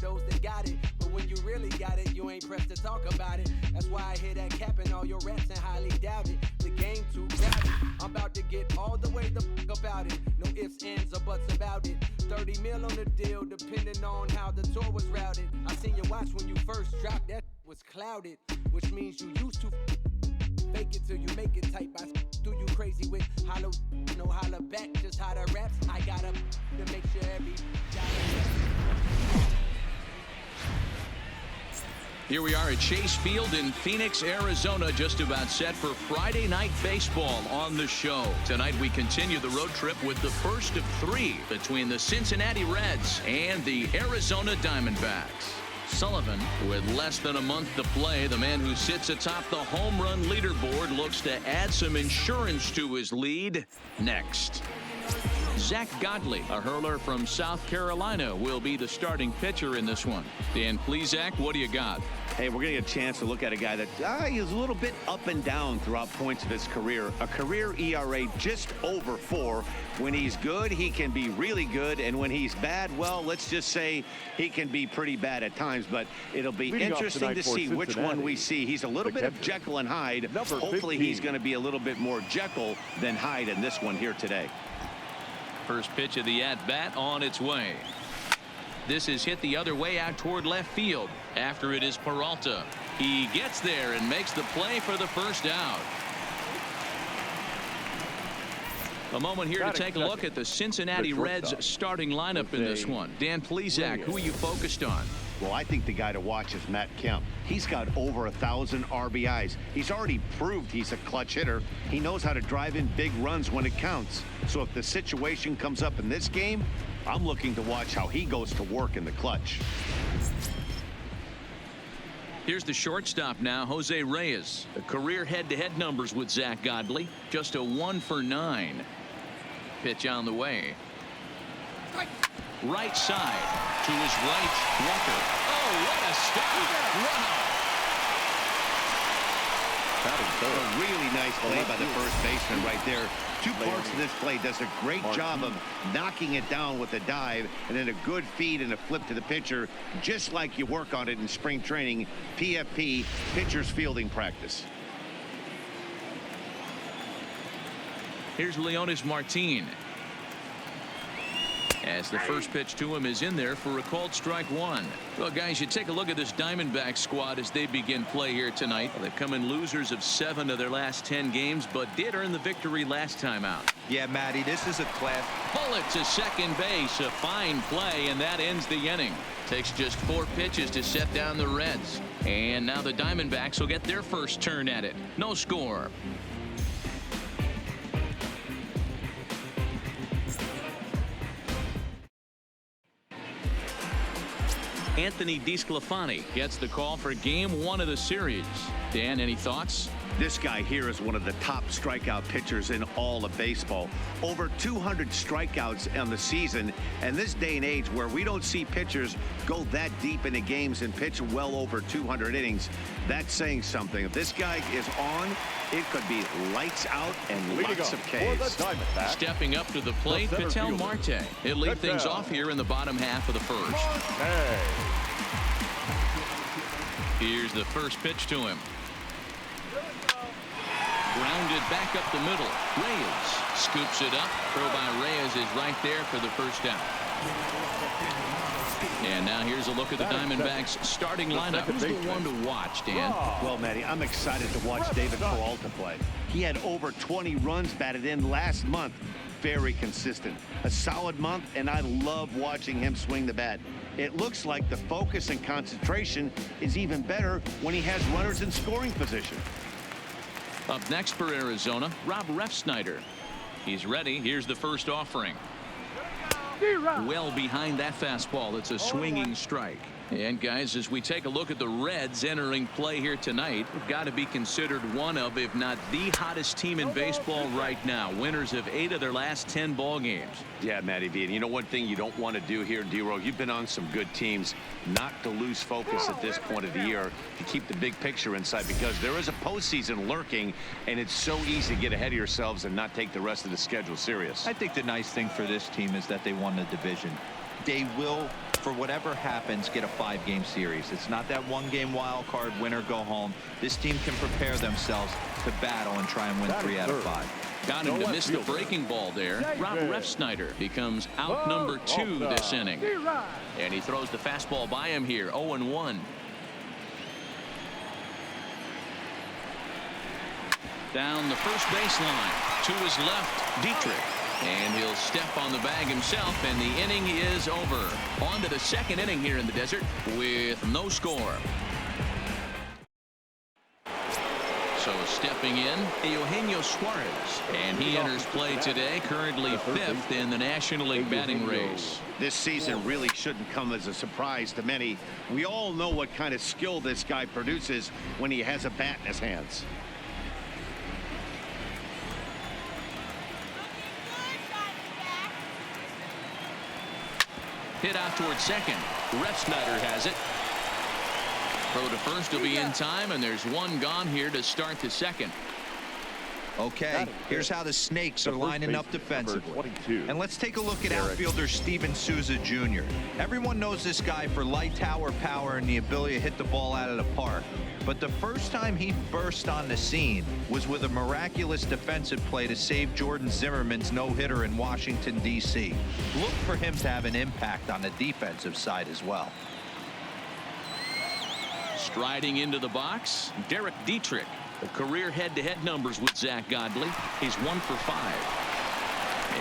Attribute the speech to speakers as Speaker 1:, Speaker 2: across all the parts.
Speaker 1: those that got it. But when you really got it, you ain't pressed to talk about it. That's why I hear that capping all your raps and highly doubt it. The game too crowded. I'm about to get all the way the fuck about it. No ifs, ands, or buts about it. 30 mil on the deal, depending on how the tour was routed. I seen your watch when you first dropped, that was clouded, which means you used to fake it till you make it type. I do you crazy with hollow, no holler back, just how the raps. I gotta to make sure every
Speaker 2: Here we are at Chase Field in Phoenix, Arizona, just about set for Friday Night Baseball on the show. Tonight we continue the road trip with the first of 3 between the Cincinnati Reds and the Arizona Diamondbacks. Sullivan, with less than a month to play, the man who sits atop the home run leaderboard, looks to add some insurance to his lead next. Zach Godley, a hurler from South Carolina, will be the starting pitcher in this one. Dan, please, Zach, what do you got?
Speaker 3: Hey, we're going to get a chance to look at a guy that is a little bit up and down throughout points of his career. A career ERA just over 4. When he's good, he can be really good. And when he's bad, well, let's just say he can be pretty bad at times. But it'll be interesting to see which one we see. He's a little bit of Jekyll and Hyde. Hopefully he's going to be a little bit more Jekyll than Hyde in this one here today.
Speaker 2: First pitch of the at-bat on its way. This is hit the other way out toward left field. After it is Peralta. He gets there and makes the play for the first out. A moment here to take a look at the Cincinnati Reds starting lineup in this one. Dan Plesac, who are you focused on?
Speaker 3: Well, I think the guy to watch is Matt Kemp. He's got over 1,000 RBIs. He's already proved he's a clutch hitter. He knows how to drive in big runs when it counts. So if the situation comes up in this game, I'm looking to watch how he goes to work in the clutch.
Speaker 2: Here's the shortstop now, Jose Reyes. The career head-to-head numbers with Zach Godley, just a 1 for 9. Pitch on the way. Right side to his right, Walker. Oh, what a start! Wow!
Speaker 3: A really nice play by the first baseman right there. 2 parts of this play. Does a great job of knocking it down with a dive, and then a good feed and a flip to the pitcher, just like you work on it in spring training. PFP, pitcher's fielding practice.
Speaker 2: Here's Leonis Martin. As the first pitch to him is in there for a called strike 1. Well, guys, you take a look at this Diamondbacks squad as they begin play here tonight. They've come in losers of 7 of their last 10 games, but did earn the victory last time out.
Speaker 4: Yeah, Matty, this is a class.
Speaker 2: Bullet to second base, a fine play, and that ends the inning. Takes just 4 pitches to set down the Reds. And now the Diamondbacks will get their first turn at it. No score. Anthony DeSclafani gets the call for game 1 of the series. Dan, any thoughts?
Speaker 3: This guy here is one of the top strikeout pitchers in all of baseball. Over 200 strikeouts on the season. And this day and age where we don't see pitchers go that deep into games and pitch well over 200 innings, that's saying something. If this guy is on, it could be lights out and lots of Ks.
Speaker 2: Stepping up to the plate, Ketel Marte. He'll lead things off here in the bottom half of the first. Here's the first pitch to him. Grounded back up the middle. Reyes scoops it up. Throw by Reyes is right there for the first out. And now here's a look at the Diamondbacks starting lineup. Who's the one to watch, Dan?
Speaker 3: Well, Matty, I'm excited to watch David Peralta play. He had over 20 runs batted in last month. Very consistent. A solid month, and I love watching him swing the bat. It looks like the focus and concentration is even better when he has runners in scoring position.
Speaker 2: Up next for Arizona, Rob Refsnyder. He's ready. Here's the first offering. Well behind that fastball. It's a swinging strike. And guys, as we take a look at the Reds entering play here tonight, we've got to be considered one of, if not the hottest team in baseball right now. Winners of 8 of their last 10 ball games.
Speaker 3: Yeah, Matty V. And you know one thing you don't want to do here, D-Row, you've been on some good teams, not to lose focus at this point of the year, to keep the big picture inside, because there is a postseason lurking, and it's so easy to get ahead of yourselves and not take the rest of the schedule serious.
Speaker 4: I think the nice thing for this team is that they won the division. They will for whatever happens, get a 5-game series. It's not that 1-game wild card, win or go home. This team can prepare themselves to battle and try and win 3 out of 5.
Speaker 2: Got him to miss the breaking ball there. Rob Refsnyder becomes out number 2 this inning. And he throws the fastball by him here, 0-1. Down the first baseline. To his left, Dietrich. And he'll step on the bag himself, and the inning is over. On to the second inning here in the desert with no score. So stepping in, Eugenio Suarez. And he enters play today, currently 5th in the National League batting race.
Speaker 3: This season really shouldn't come as a surprise to many. We all know what kind of skill this guy produces when he has a bat in his hands.
Speaker 2: Hit out towards second. Refsnyder has it. Throw to first will be in time, and there's one gone here to start the second.
Speaker 4: Okay, here's how the Snakes are lining up defensively. And let's take a look at outfielder Steven Souza Jr. Everyone knows this guy for light tower power and the ability to hit the ball out of the park. But the first time he burst on the scene was with a miraculous defensive play to save Jordan Zimmerman's no-hitter in Washington, D.C. Look for him to have an impact on the defensive side as well.
Speaker 2: Striding into the box, Derek Dietrich. The career head-to-head numbers with Zach Godley. He's 1 for 5.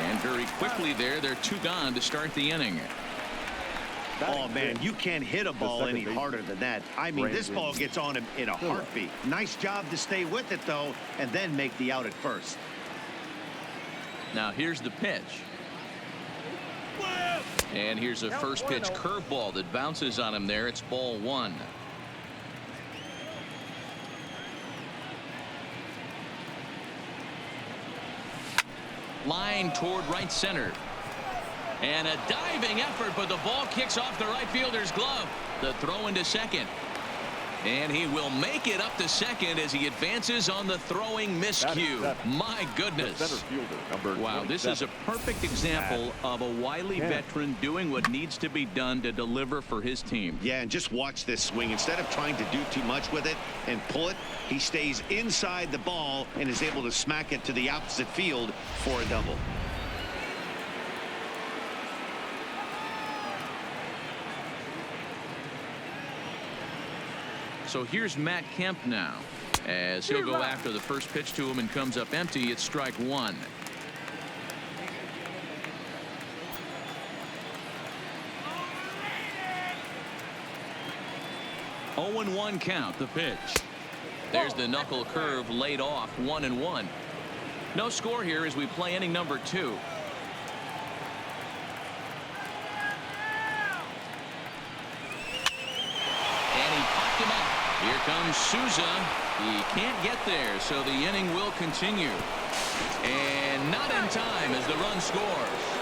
Speaker 2: And very quickly there, they're 2 gone to start the inning.
Speaker 3: Oh, man, you can't hit a ball any harder than that. I mean, this ball gets on him in a heartbeat. Nice job to stay with it, though, and then make the out at first.
Speaker 2: Now here's the pitch. And here's a first pitch curveball that bounces on him there. It's ball 1. Line toward right center. And a diving effort, but the ball kicks off the right fielder's glove. The throw into second. And he will make it up to second as he advances on the throwing miscue. My goodness. Wow, this is a perfect example of a wily veteran doing what needs to be done to deliver for his team.
Speaker 3: Yeah, and just watch this swing. Instead of trying to do too much with it and pull it, he stays inside the ball and is able to smack it to the opposite field for a double.
Speaker 2: So here's Matt Kemp now as he'll go after the first pitch to him and comes up empty. It's strike 1. Oh and 1 count. The pitch. There's the knuckle curve laid off. 1-1. No score here as we play inning number 2. Here comes Souza. He can't get there, so the inning will continue. And not in time as the run scores.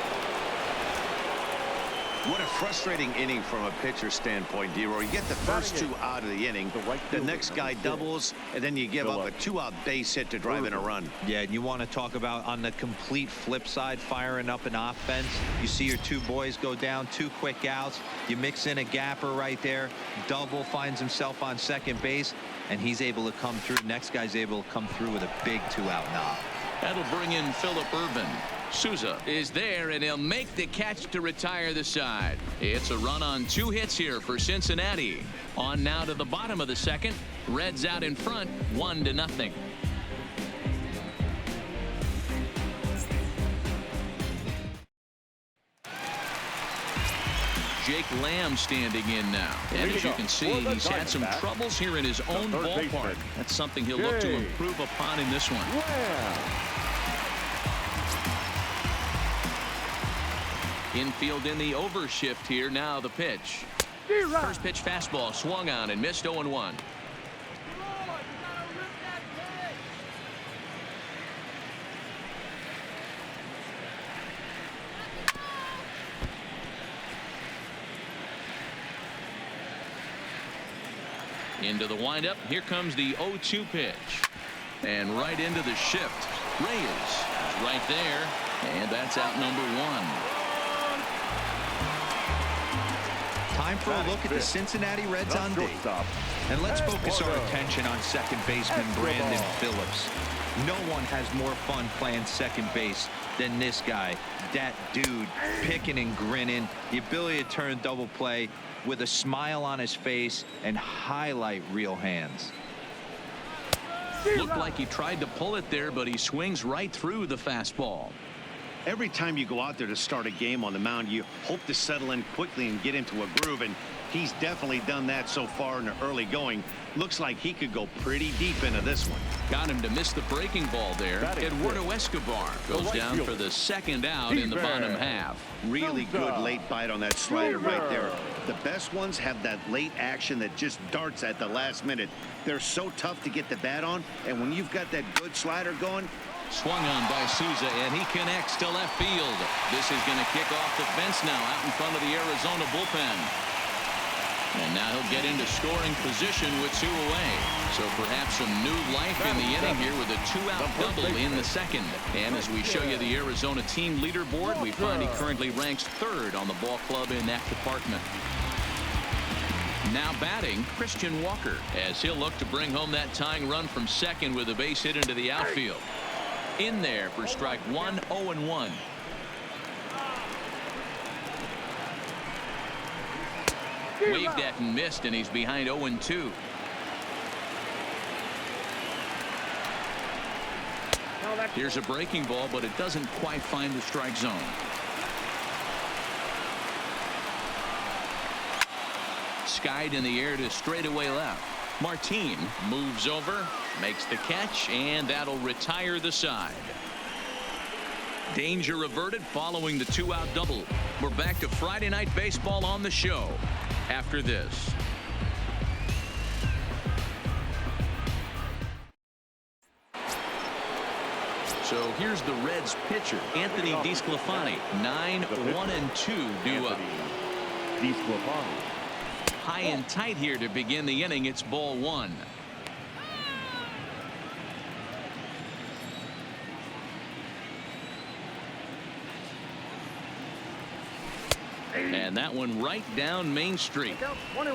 Speaker 3: What a frustrating inning from a pitcher standpoint, D-Roy. You get the first 2 out of the inning. The next guy doubles, and then you give up a 2-out base hit to drive in a run.
Speaker 4: Yeah, and you want to talk about on the complete flip side, firing up an offense. You see your 2 boys go down, 2 quick outs. You mix in a gapper right there. Double finds himself on second base, and he's able to come through. Next guy's able to come through with a big 2-out knock.
Speaker 2: That'll bring in Phillip Ervin. Souza is there, and he'll make the catch to retire the side. It's a run on 2 hits here for Cincinnati. On now to the bottom of the second. Reds out in front, 1-0. Jake Lamb standing in now. And as you can see, he's had some troubles here in his own ballpark. That's something he'll look to improve upon in this one. Infield in the overshift here. Now the pitch. First pitch fastball swung on and missed. 0-1. Into the windup. Here comes the 0-2 pitch. And right into the shift. Reyes is right there. And that's out number 1.
Speaker 4: Time for a look at the Cincinnati Reds on D. And let's focus our attention on second baseman Brandon Phillips. No one has more fun playing second base than this guy. That dude, picking and grinning, the ability to turn double play with a smile on his face and highlight reel hands.
Speaker 2: Looked like he tried to pull it there, but he swings right through the fastball.
Speaker 3: Every time you go out there to start a game on the mound, you hope to settle in quickly and get into a groove, and he's definitely done that so far in the early going. Looks like he could go pretty deep into this one.
Speaker 2: Got him to miss the breaking ball there. Eduardo Escobar goes down for the second out in the bottom half.
Speaker 3: Really good late bite on that slider right there. The best ones have that late action that just darts at the last minute. They're so tough to get the bat on, and when you've got that good slider going.
Speaker 2: Swung on by Souza, and he connects to left field. This is going to kick off the fence now out in front of the Arizona bullpen. And now he'll get into scoring position with two away. So perhaps some new life in the inning here with a two-out double in the second. And as we show you the Arizona team leaderboard, we find he currently ranks third on the ball club in that department. Now batting, Christian Walker, as he'll look to bring home that tying run from second with a base hit into the outfield. In there for strike one, 0-1. Waved at and missed, and he's behind 0-2. Here's a breaking ball, but it doesn't quite find the strike zone. Skied in the air to straightaway left. Martin moves over, makes the catch, and that'll retire the side. Danger averted following the two-out double. We're back to Friday Night Baseball on the show after this. So here's the Reds pitcher, Anthony DeSclafani. 9-1-2 due up. High and tight here to begin the inning. It's ball one. And that one right down Main Street.
Speaker 1: 1-1.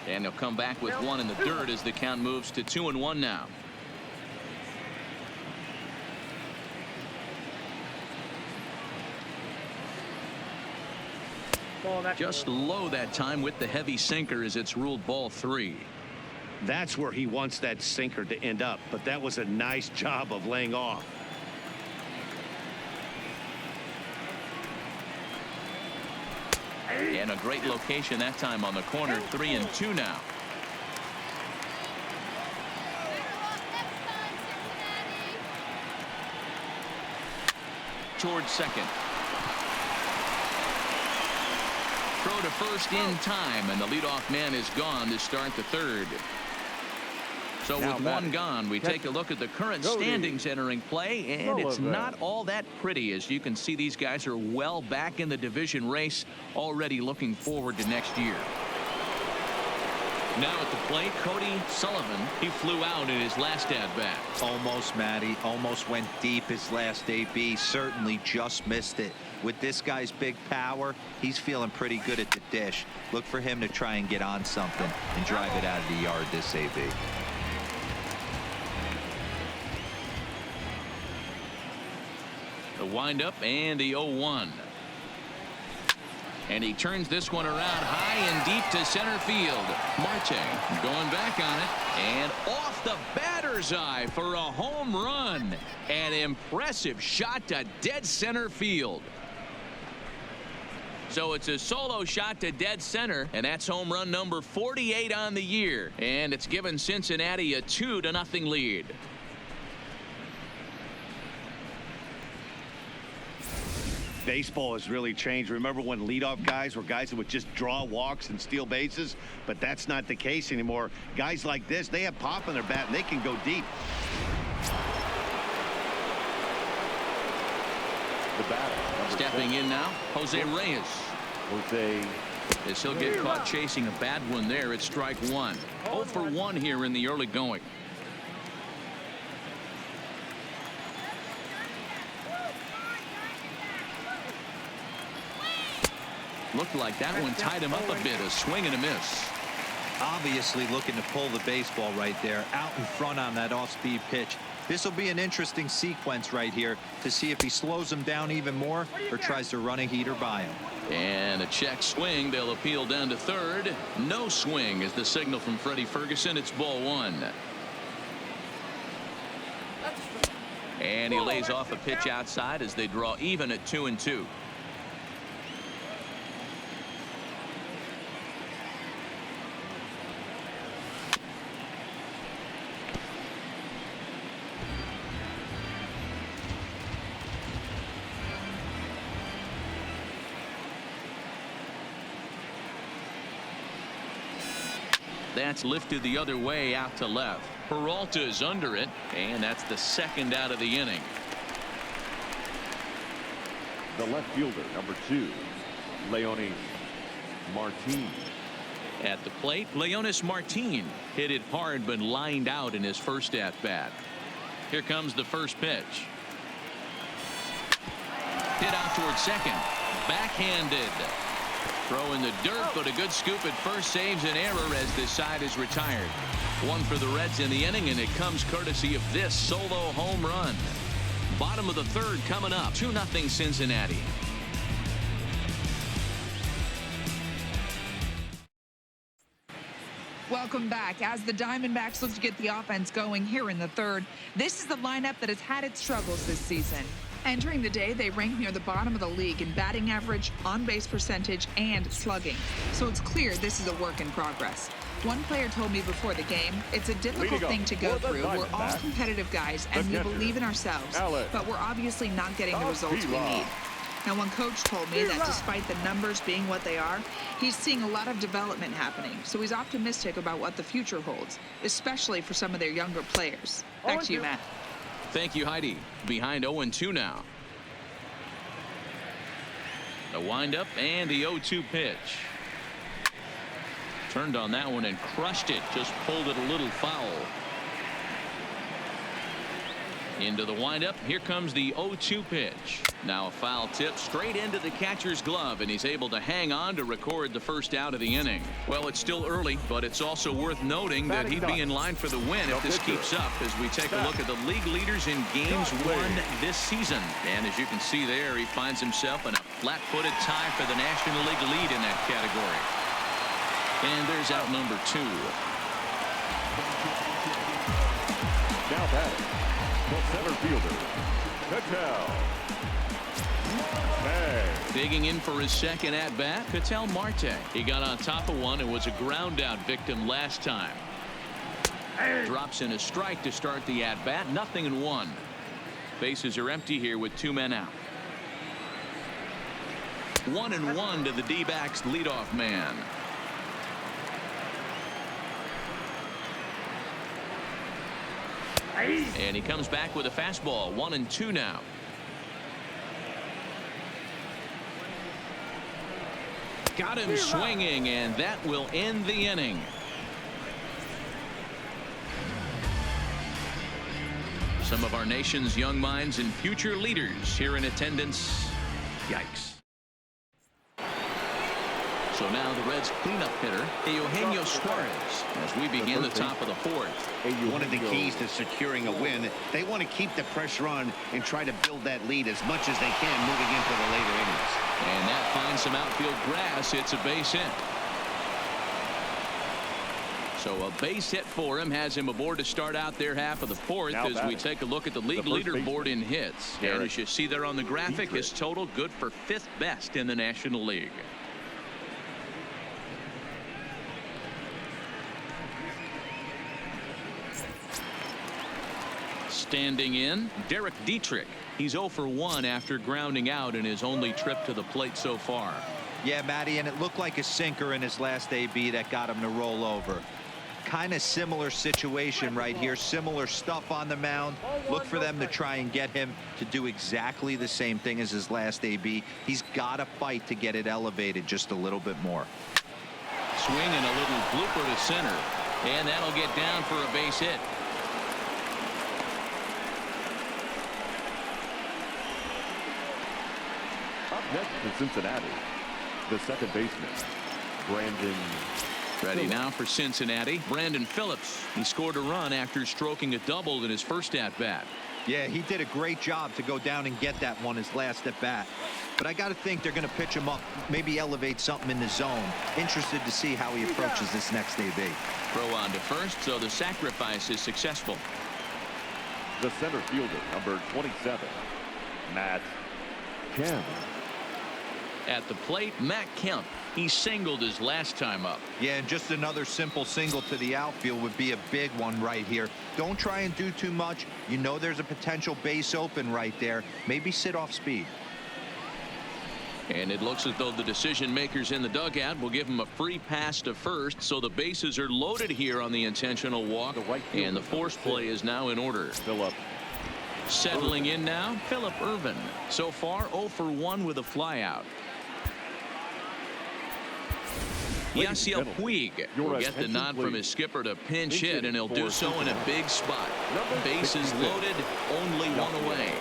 Speaker 2: And he'll come back with one in the dirt as the count moves to 2-1 now. Just low that time with the heavy sinker as it's ruled ball three.
Speaker 3: That's where he wants that sinker to end up, but that was a nice job of laying off.
Speaker 2: And a great location that time on the corner. 3-2 now. Towards second. Throw to first in time, and the leadoff man is gone to start the third. So with one gone, we take a look at the current standings entering play, and it's not all that pretty. As you can see, these guys are well back in the division race, already looking forward to next year. Now at the plate, Cody Sullivan. He flew out in his last at-bat.
Speaker 4: Almost, Matty. Almost went deep his last AB. Certainly just missed it. With this guy's big power, he's feeling pretty good at the dish. Look for him to try and get on something and drive it out of the yard this AB.
Speaker 2: The windup and the 0-1. And he turns this one around high and deep to center field. Marte going back on it and off the batter's eye for a home run. An impressive shot to dead center field. So it's a solo shot to dead center, and that's home run number 48 on the year. And it's given Cincinnati a 2-0 lead.
Speaker 3: Baseball has really changed. Remember when leadoff guys were guys that would just draw walks and steal bases? But that's not the case anymore. Guys like this, they have pop in their bat and they can go deep.
Speaker 2: Stepping in now, Jose Reyes. As he'll get caught chasing a bad one there, it's strike one. 0 for 1 here in the early going. Looked like that one tied him up a bit. A swing and a miss.
Speaker 4: Obviously looking to pull the baseball right there, out in front on that off-speed pitch. This will be an interesting sequence right here to see if he slows him down even more or tries to run a heater by him.
Speaker 2: And a check swing. They'll appeal down to third. No swing is the signal from Freddie Ferguson. It's ball one. And he lays off a pitch outside as they draw even at 2-2. That's lifted the other way out to left. Peralta's under it, and that's the second out of the inning.
Speaker 5: The left fielder, number 2, Leonis Martin.
Speaker 2: At the plate, Leonis Martin hit it hard but lined out in his first at bat. Here comes the first pitch. Hit out towards second. Backhanded. Throw in the dirt, but a good scoop at first saves an error as this side is retired. One for the Reds in the inning, and it comes courtesy of this solo home run. Bottom of the third coming up. 2-0 Cincinnati.
Speaker 6: Welcome back. As the Diamondbacks look to get the offense going here in the third, this is the lineup that has had its struggles this season. Entering the day, they rank near the bottom of the league in batting average, on-base percentage, and slugging. So it's clear this is a work in progress. One player told me before the game, it's a difficult thing to go through. We're all competitive guys, and we believe in ourselves, but we're obviously not getting the results we need. Now, one coach told me that despite the numbers being what they are, he's seeing a lot of development happening. So he's optimistic about what the future holds, especially for some of their younger players. Back to you, Matt.
Speaker 2: Thank you, Heidi. Behind 0-2 now. The windup and the 0-2 pitch. Turned on that one and crushed it. Just pulled it a little foul. Into the windup. Here comes the 0-2 pitch. Now a foul tip straight into the catcher's glove, and he's able to hang on to record the first out of the inning. Well, it's still early, but it's also worth noting that he'd be in line for the win if this keeps up as we take a look at the league leaders in games won this season. And as you can see there, he finds himself in a flat-footed tie for the National League lead in that category. And there's out number 2.
Speaker 5: Now batting, the center fielder, Ketel.
Speaker 2: Digging in for his second at-bat, Ketel Marte. He got on top of one and was a ground-out victim last time. Drops in a strike to start the at-bat. 0-1. Bases are empty here with 2 men out. 1-1 to the D-backs leadoff man. And he comes back with a fastball. 1-2 now. Got him swinging, and that will end the inning. Some of our nation's young minds and future leaders here in attendance. Yikes. So now the Reds cleanup hitter, Eugenio Suarez, as we begin the top of the fourth.
Speaker 3: One of the keys to securing a win, they want to keep the pressure on and try to build that lead as much as they can moving into the later innings.
Speaker 2: And that finds some outfield grass. It's a base hit. So a base hit for him has him aboard to start out their half of the fourth as we take a look at the league leaderboard in hits. And as you see there on the graphic, his total good for 5th best in the National League. Standing in, Derek Dietrich. He's 0 for 1 after grounding out in his only trip to the plate so far.
Speaker 4: Yeah, Matty, and it looked like a sinker in his last AB that got him to roll over. Kind of similar situation right here. Similar stuff on the mound. Look for them to try and get him to do exactly the same thing as his last AB. He's got to fight to get it elevated just a little bit more.
Speaker 2: Swing and a little blooper to center. And that'll get down for a base hit.
Speaker 5: Up next for Cincinnati, The second baseman, Brandon.
Speaker 2: Ready now for Cincinnati, Brandon Phillips. He scored a run after stroking a double in his first at-bat.
Speaker 4: Yeah, he did a great job to go down and get that one his last at-bat. But I got to think they're going to pitch him up, maybe elevate something in the zone. Interested to see how he approaches this next AB.
Speaker 2: Throw on to first, so the sacrifice is successful.
Speaker 5: The center fielder, number 27, Matt Kemp.
Speaker 2: At the plate, Matt Kemp. He singled his last time up.
Speaker 4: Yeah, and just another simple single to the outfield would be a big one right here. Don't try and do too much. You know there's a potential base open right there. Maybe sit off speed.
Speaker 2: And it looks as though the decision makers in the dugout will give him a free pass to first, so the bases are loaded here on the intentional walk, and the force play is now in order.
Speaker 5: Philip.
Speaker 2: Settling in now, Philip Irvin. So far 0 for 1 with a flyout. Yasiel Puig will get the nod from his skipper to pinch hit, and he'll do so in a big spot. Bases loaded, only one away.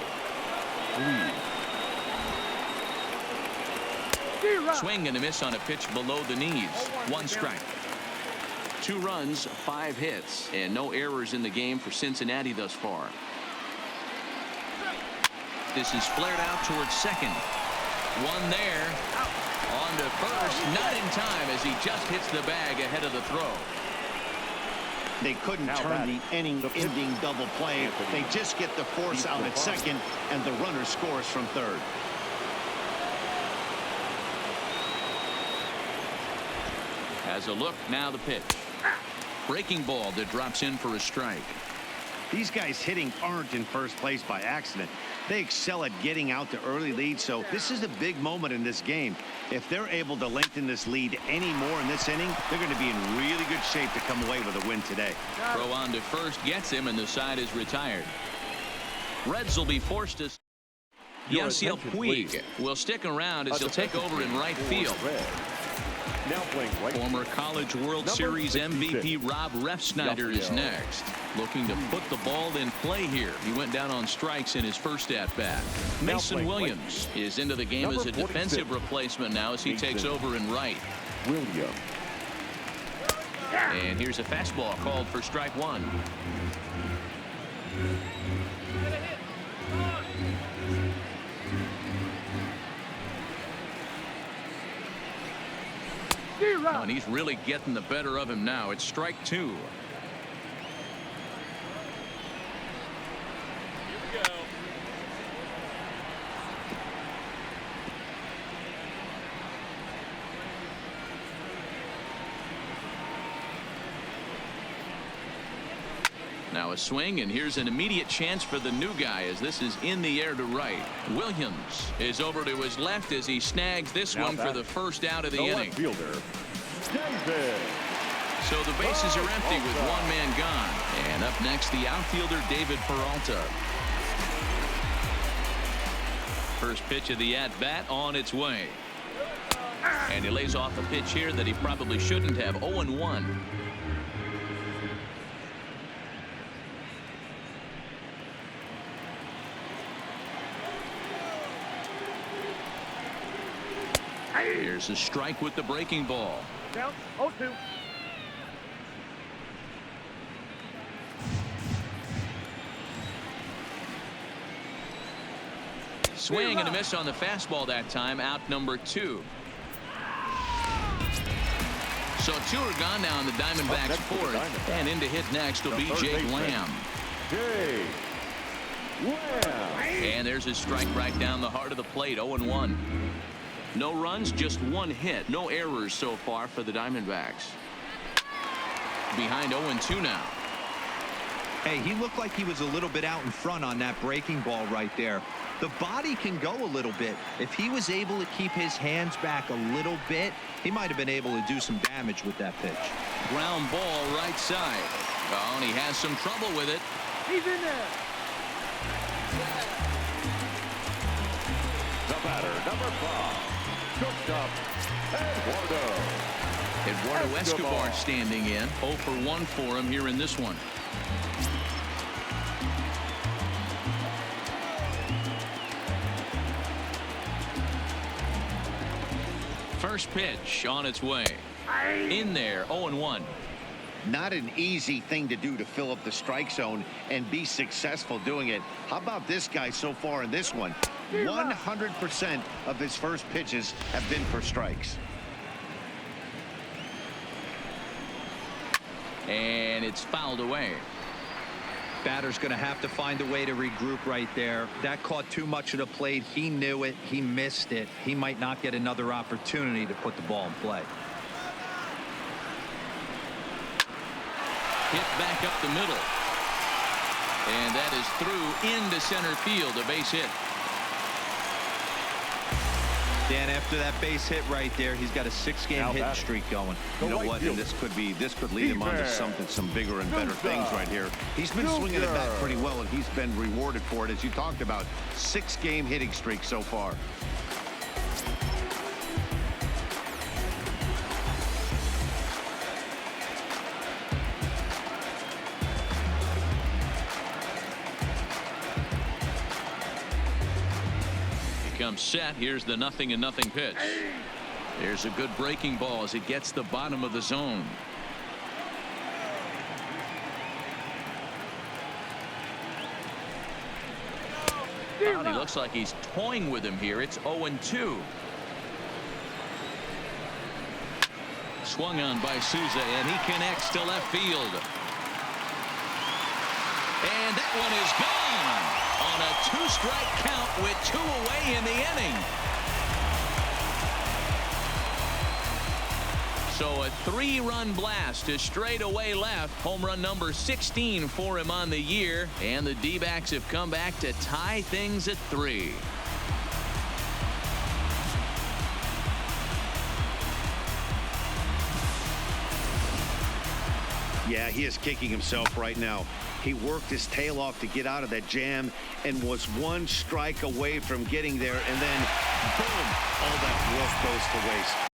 Speaker 2: Swing and a miss on a pitch below the knees. One strike. 2 runs, 5 hits, and no errors in the game for Cincinnati thus far. This is flared out towards second. One there. On to first, not in time as he just hits the bag ahead of the throw.
Speaker 3: They couldn't turn the inning-ending double play. They just get the force out at second, and the runner scores from third.
Speaker 2: As a look, now the pitch. Breaking ball that drops in for a strike.
Speaker 3: These guys hitting aren't in first place by accident. They excel at getting out to early leads, so this is a big moment in this game. If they're able to lengthen this lead any more in this inning, they're going to be in really good shape to come away with a win today.
Speaker 2: Throw on to first gets him, and the side is retired. Reds will be forced to. Yasiel Puig will stick around as he'll take over in right field.
Speaker 5: Now playing right.
Speaker 2: Former College World Series MVP Rob Refsnyder is next, looking to put the ball in play here. He went down on strikes in his first at-bat. Mason Williams is into the game as a defensive replacement now as he takes over in right.
Speaker 5: Williams.
Speaker 2: And here's a fastball called for strike 1. Oh, and he's really getting the better of him now. It's strike 2.
Speaker 5: Here we go.
Speaker 2: Now a swing, and here's an immediate chance for the new guy as this is in the air to right. Williams is over to his left as he snags this one for the first out of the inning.
Speaker 5: Fielder, David.
Speaker 2: So the bases are empty with one man gone. And up next, the outfielder David Peralta. First pitch of the at-bat on its way. And he lays off a pitch here that he probably shouldn't have. 0-1. Here's a strike with the breaking ball.
Speaker 5: Down 0-2.
Speaker 2: Swing and a miss on the fastball that time. Out number 2. So 2 are gone now in the Diamondbacks' fourth. And in to hit next will be Jake Lamb.
Speaker 5: Jake Lamb.
Speaker 2: And there's a strike right down the heart of the plate. 0-1. No runs, just 1 hit. No errors so far for the Diamondbacks. Behind 0-2 now.
Speaker 4: Hey, he looked like he was a little bit out in front on that breaking ball right there. The body can go a little bit. If he was able to keep his hands back a little bit, he might have been able to do some damage with that pitch.
Speaker 2: Ground ball right side. Oh, and he has some trouble with it.
Speaker 5: He's in there. The batter, number 5. Shortstop,
Speaker 2: Eduardo Escobar standing in. 0 for 1 for him here in this one. First pitch on its way. In there, 0-1.
Speaker 3: Not an easy thing to do to fill up the strike zone and be successful doing it. How about this guy so far in this one? 100% of his first pitches have been for strikes.
Speaker 2: And it's fouled away.
Speaker 4: Batter's going to have to find a way to regroup right there. That caught too much of the plate. He knew it. He missed it. He might not get another opportunity to put the ball in play.
Speaker 2: Hit back up the middle. And that is through into center field. A base hit.
Speaker 4: Dan, after that base hit right there, he's got a 6-game hit streak going.
Speaker 3: You know what? And this could lead him on to some bigger and better things right here. He's been swinging the bat pretty well, and he's been rewarded for it, as you talked about. 6-game hitting streak so far.
Speaker 2: Comes set. Here's the 0-0 pitch. There's a good breaking ball as it gets the bottom of the zone. Well, he looks like he's toying with him here. It's 0-2. Swung on by Souza, and he connects to left field. And that one is gone on a 2-strike count with 2 away in the inning. So a 3-run blast to straightaway left. Home run number 16 for him on the year. And the D-backs have come back to tie things at 3.
Speaker 3: Yeah, he is kicking himself right now. He worked his tail off to get out of that jam and was 1 strike away from getting there, and then boom, all that work goes to waste.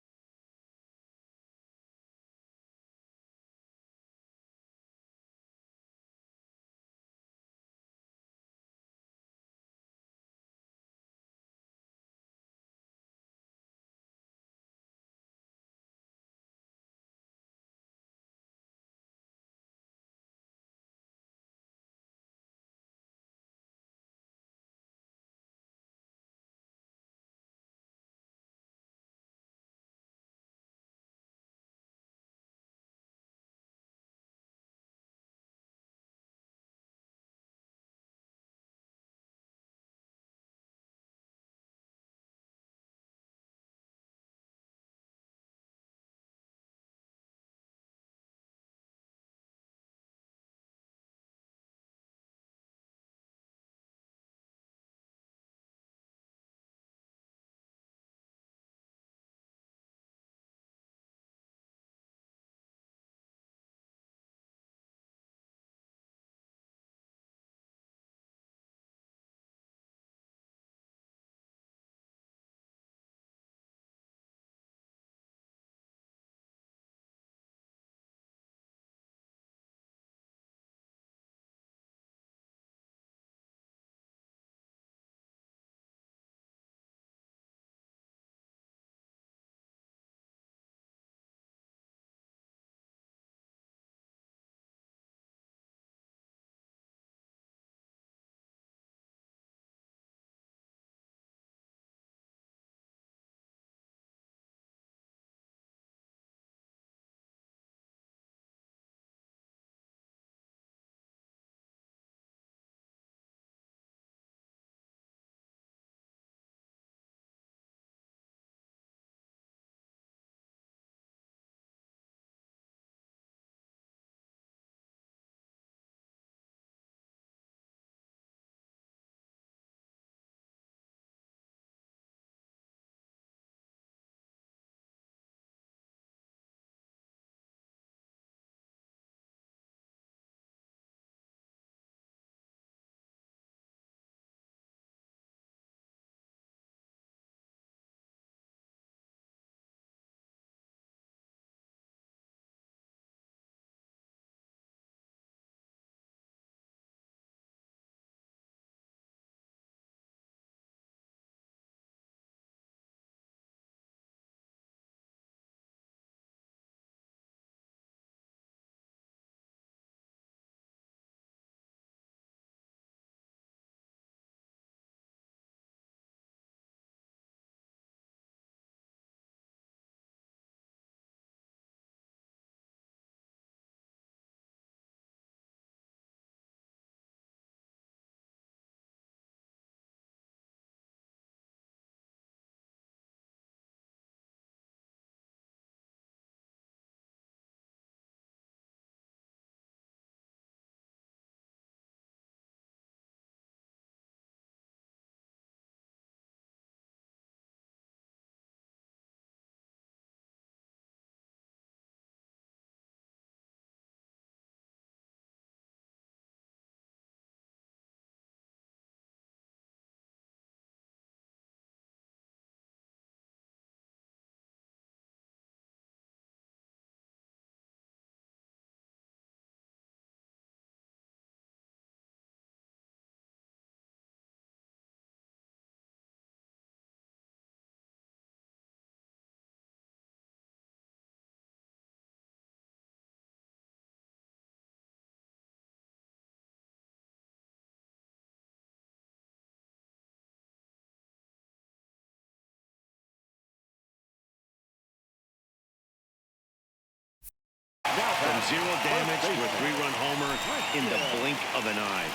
Speaker 3: 0 damage to a 3-run homer in the blink of an eye.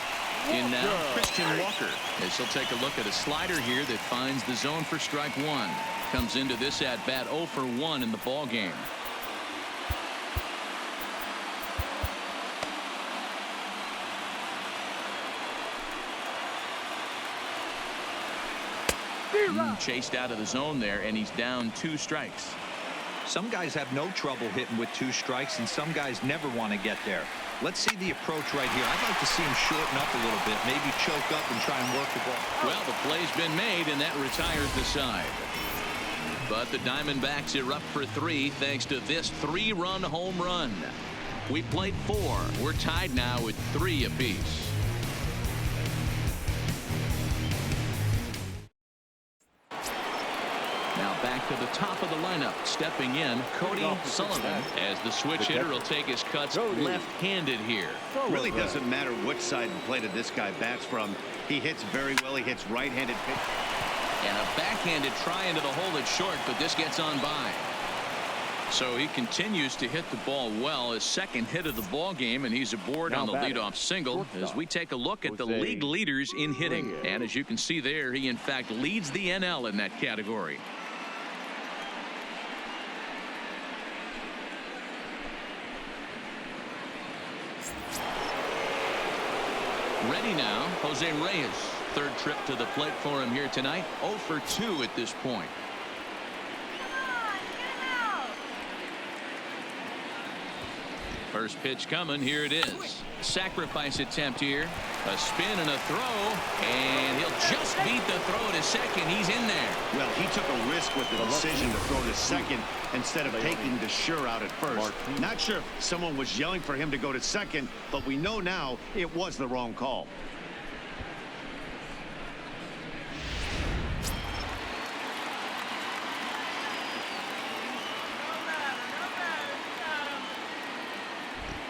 Speaker 2: In now, Christian Walker, as he'll take a look at a slider here that finds the zone for strike one. Comes into this at bat 0 for 1 in the ball game. Chased out of the zone there, and he's down 2 strikes.
Speaker 4: Some guys have no trouble hitting with 2 strikes, and some guys never want to get there. Let's see the approach right here. I'd like to see him shorten up a little bit, maybe choke up and try and work the ball.
Speaker 2: Well, the play's been made, and that retires the side. But the Diamondbacks erupt for 3 thanks to this 3-run home run. We played 4. We're tied now with 3 apiece. Now back to the top of the lineup. Stepping in, Cody Sullivan, as the switch hitter will take his cuts left-handed here.
Speaker 3: Really doesn't matter which side of the plate this guy bats from. He hits very well. He hits right-handed pitch.
Speaker 2: And a backhanded try into the hole that's short, but this gets on by. So he continues to hit the ball well. His second hit of the ball game, and he's aboard on the leadoff single as we take a look at the league leaders in hitting. And as you can see there, he in fact leads the NL in that category. Ready now, Jose Reyes. Third trip to the plate for him here tonight. 0 for 2 at this point. First pitch coming. Here it is. Sacrifice attempt here. A spin and a throw. And he'll just beat the throw to second. He's in there.
Speaker 3: Well, he took a risk with the decision to throw to second instead of taking the sure out at first. Not sure if someone was yelling for him to go to second, but we know now it was the wrong call.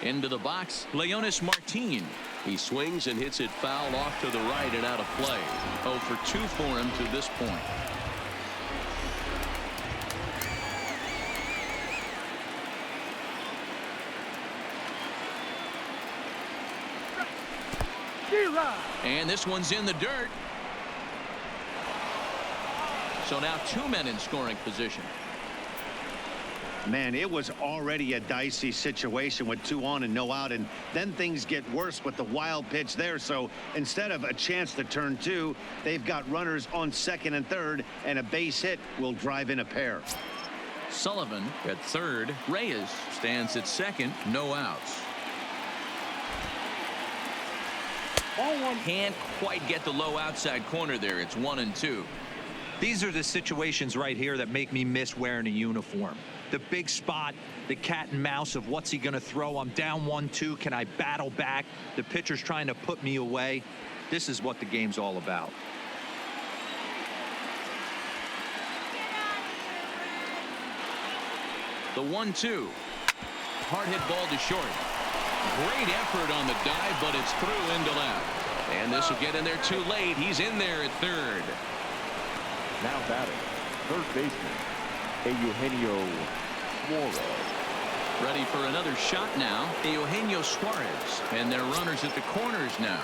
Speaker 2: Into the box, Leonis Martin. He swings and hits it foul off to the right and out of play. 0 for 2 for him to this point. And this one's in the dirt. So now 2 men in scoring position.
Speaker 3: Man, it was already a dicey situation with 2 on and no out, and then things get worse with the wild pitch there. So instead of a chance to turn 2, they've got runners on second and third, and a base hit will drive in a pair.
Speaker 2: Sullivan at third. Reyes stands at second. No outs. Can't quite get the low outside corner there. It's 1 and 2.
Speaker 4: These are the situations right here that make me miss wearing a uniform. The big spot, the cat and mouse of what's he going to throw. I'm down 1-2. Can I battle back? The pitcher's trying to put me away. This is what the game's all about.
Speaker 2: The 1-2. Hard hit ball to short. Great effort on the dive, but it's through into left. And this will get in there too late. He's in there at third.
Speaker 5: Now batting, third baseman, Eugenio Suarez.
Speaker 2: Ready for another shot now. Eugenio Suarez. And they're runners at the corners now.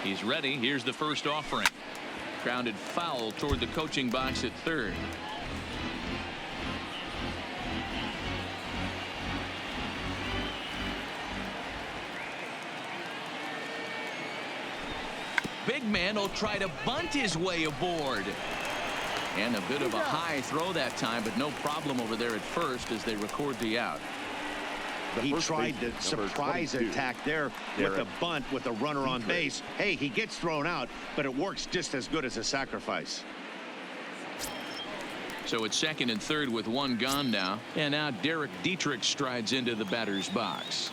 Speaker 2: He's ready. Here's the first offering. Grounded foul toward the coaching box at third. Big man will try to bunt his way aboard. And a bit of a high throw that time, but no problem over there at first as they record the out.
Speaker 3: He tried the surprise attack there with the bunt with a runner on base. Hey, he gets thrown out, but it works just as good as a sacrifice.
Speaker 2: So it's second and third with 1 gone now. And now Derek Dietrich strides into the batter's box.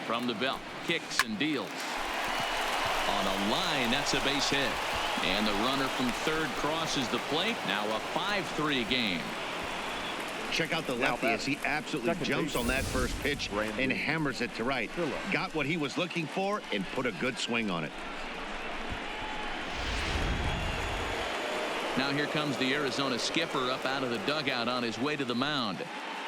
Speaker 2: From the belt, kicks and deals. On a line, that's a base hit. And the runner from third crosses the plate. Now a 5-3 game.
Speaker 3: Check out the lefty as he absolutely jumps on that first pitch and hammers it to right. Got what he was looking for and put a good swing on it.
Speaker 2: Now here comes the Arizona skipper up out of the dugout on his way to the mound.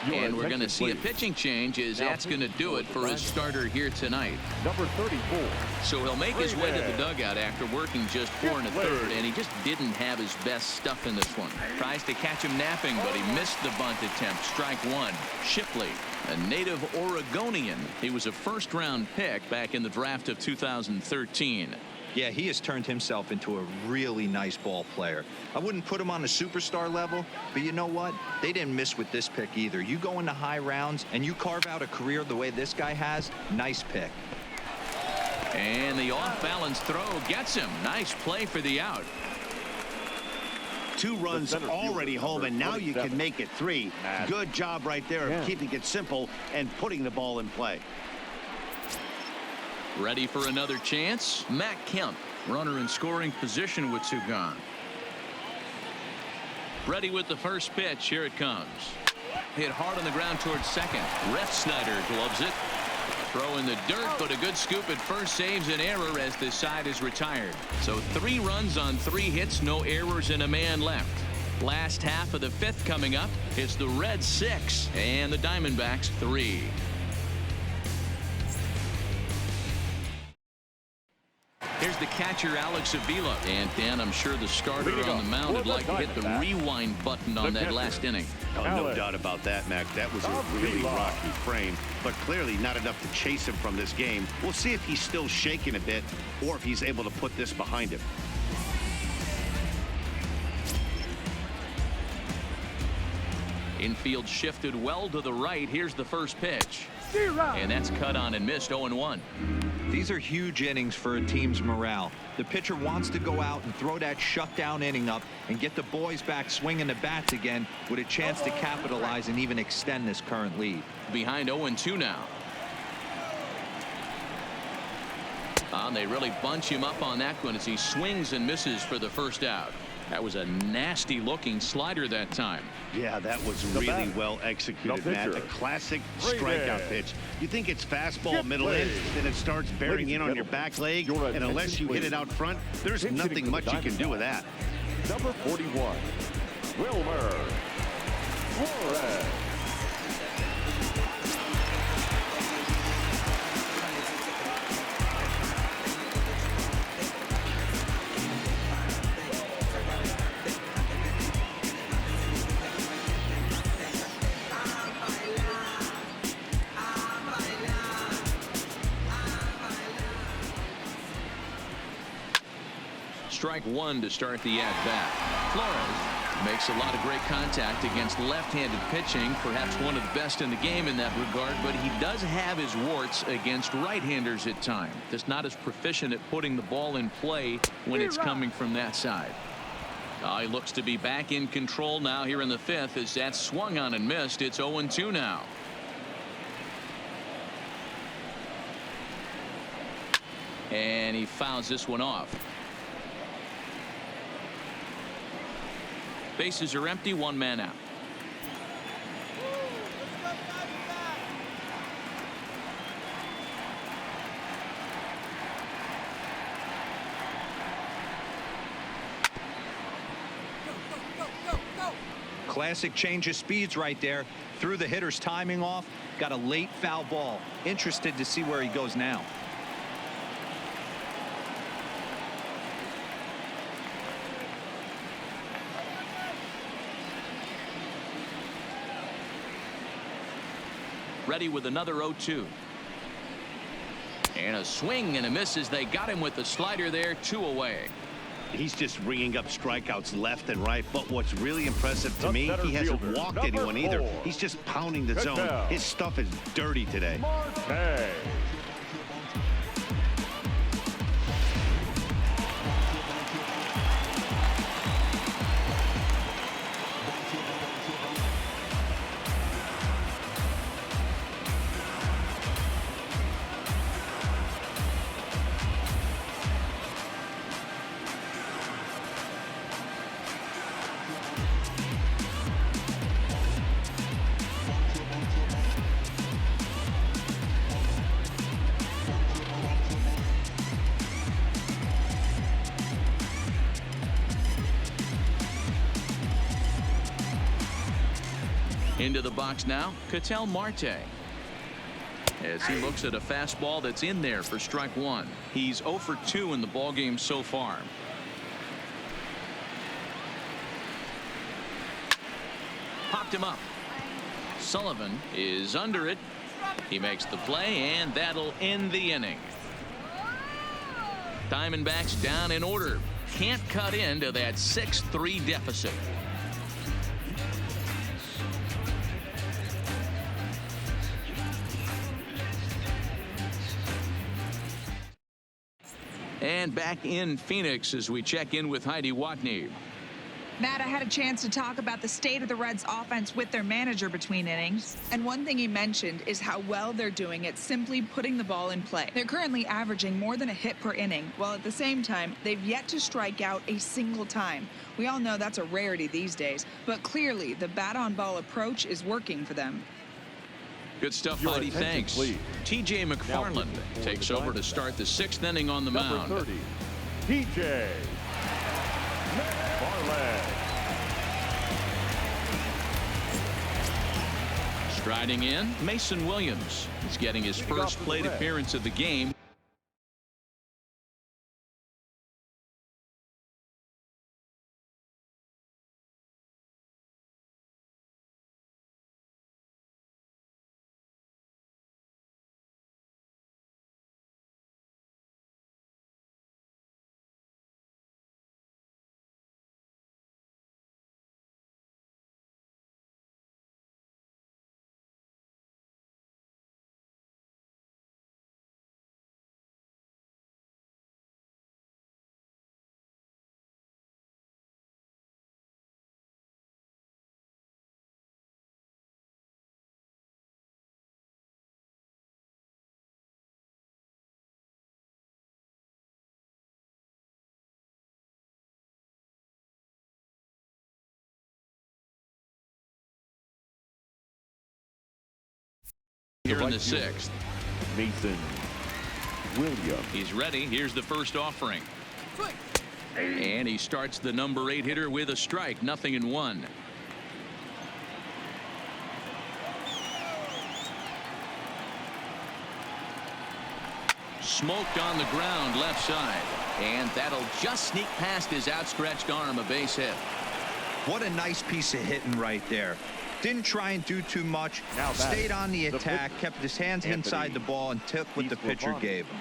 Speaker 2: And we're going to see a pitching change as that's going to do it for his starter here tonight.
Speaker 5: Number 34.
Speaker 2: So he'll make his way to the dugout after working just 4 1/3, and he just didn't have his best stuff in this one. Tries to catch him napping, but he missed the bunt attempt. Strike one. Shipley, a native Oregonian. He was a first-round pick back in the draft of 2013.
Speaker 4: Yeah, he has turned himself into a really nice ball player. I wouldn't put him on a superstar level, but you know what? They didn't miss with this pick either. You go into high rounds and you carve out a career the way this guy has, nice pick.
Speaker 2: And the off-balance throw gets him. Nice play for the out.
Speaker 3: 2 runs already home, and now you can make it 3. Good job right there of keeping it simple and putting the ball in play.
Speaker 2: Ready for another chance? Matt Kemp, runner in scoring position with 2 gone. Ready with the first pitch. Here it comes. Hit hard on the ground towards second. Refsnyder gloves it. Throw in the dirt, but a good scoop at first saves an error as this side is retired. So 3 runs on 3 hits, no errors, and a man left. Last half of the 5th coming up. It's the Reds 6 and the Diamondbacks 3. Here's the catcher, Alex Avila. And, Dan, I'm sure the starter on the mound would like to hit the rewind button on that last inning.
Speaker 3: Oh, no doubt about that, Mac. That was a really rocky frame, but clearly not enough to chase him from this game. We'll see if he's still shaking a bit or if he's able to put this behind him.
Speaker 2: Infield shifted well to the right. Here's the first pitch. And that's cut on and missed. 0-1.
Speaker 4: These are huge innings for a team's morale. The pitcher wants to go out and throw that shutdown inning up and get the boys back swinging the bats again with a chance to capitalize and even extend this current lead.
Speaker 2: Behind 0-2 now. And they really bunch him up on that one as he swings and misses for the first out. That was a nasty looking slider that time.
Speaker 3: Yeah, that was really well executed, Matt. A classic strikeout pitch. You think it's fastball middle in, then it starts bearing in on your back leg, and unless you hit it out front, there's nothing much you can do with that.
Speaker 5: Number 41, Wilmer Flores.
Speaker 2: Strike one to start the at-bat. Flores makes a lot of great contact against left-handed pitching, perhaps one of the best in the game in that regard, but he does have his warts against right-handers at times. Just not as proficient at putting the ball in play when it's coming from that side. He looks to be back in control now here in the 5th as that's swung on and missed. It's 0-2 now. And he fouls this one off. Bases are empty, 1 man out.
Speaker 4: Classic change of speeds right there. Threw the hitter's timing off. Got a late foul ball. Interested to see where he goes now.
Speaker 2: Ready with another 0-2. And a swing and a miss as they got him with the slider there. 2 away.
Speaker 3: He's just ringing up strikeouts left and right, but what's really impressive to me, he hasn't walked anyone either. He's just pounding the zone. His stuff is dirty today.
Speaker 2: Into the box now, Ketel Marte. As he looks at a fastball that's in there for strike one. He's 0 for 2 in the ballgame so far. Popped him up. Sullivan is under it. He makes the play, and that'll end the inning. Diamondbacks down in order. Can't cut into that 6-3 deficit. And back in Phoenix as we check in with Heidi Watney.
Speaker 6: Matt, I had a chance to talk about the state of the Reds offense with their manager between innings. And one thing he mentioned is how well they're doing at simply putting the ball in play. They're currently averaging more than a hit per inning, while at the same time, they've yet to strike out a single time. We all know that's a rarity these days, but clearly the bat-on-ball approach is working for them.
Speaker 2: Good stuff, Heidi. Thanks.
Speaker 5: Please.
Speaker 2: T.J. McFarland takes over to start the 6th inning on the mound.
Speaker 5: Number 30, T.J. McFarland.
Speaker 2: Striding in, Mason Williams. He's getting his first plate appearance of the game. Here in the 6th.
Speaker 5: Mason Williams.
Speaker 2: He's ready. Here's the first offering. And he starts the number 8 hitter with a strike. 0-1. Smoked on the ground left side. And that'll just sneak past his outstretched arm. A base hit.
Speaker 4: What a nice piece of hitting right there. Didn't try and do too much. Stayed on the attack, kept his hands inside the ball, and took what the pitcher gave him.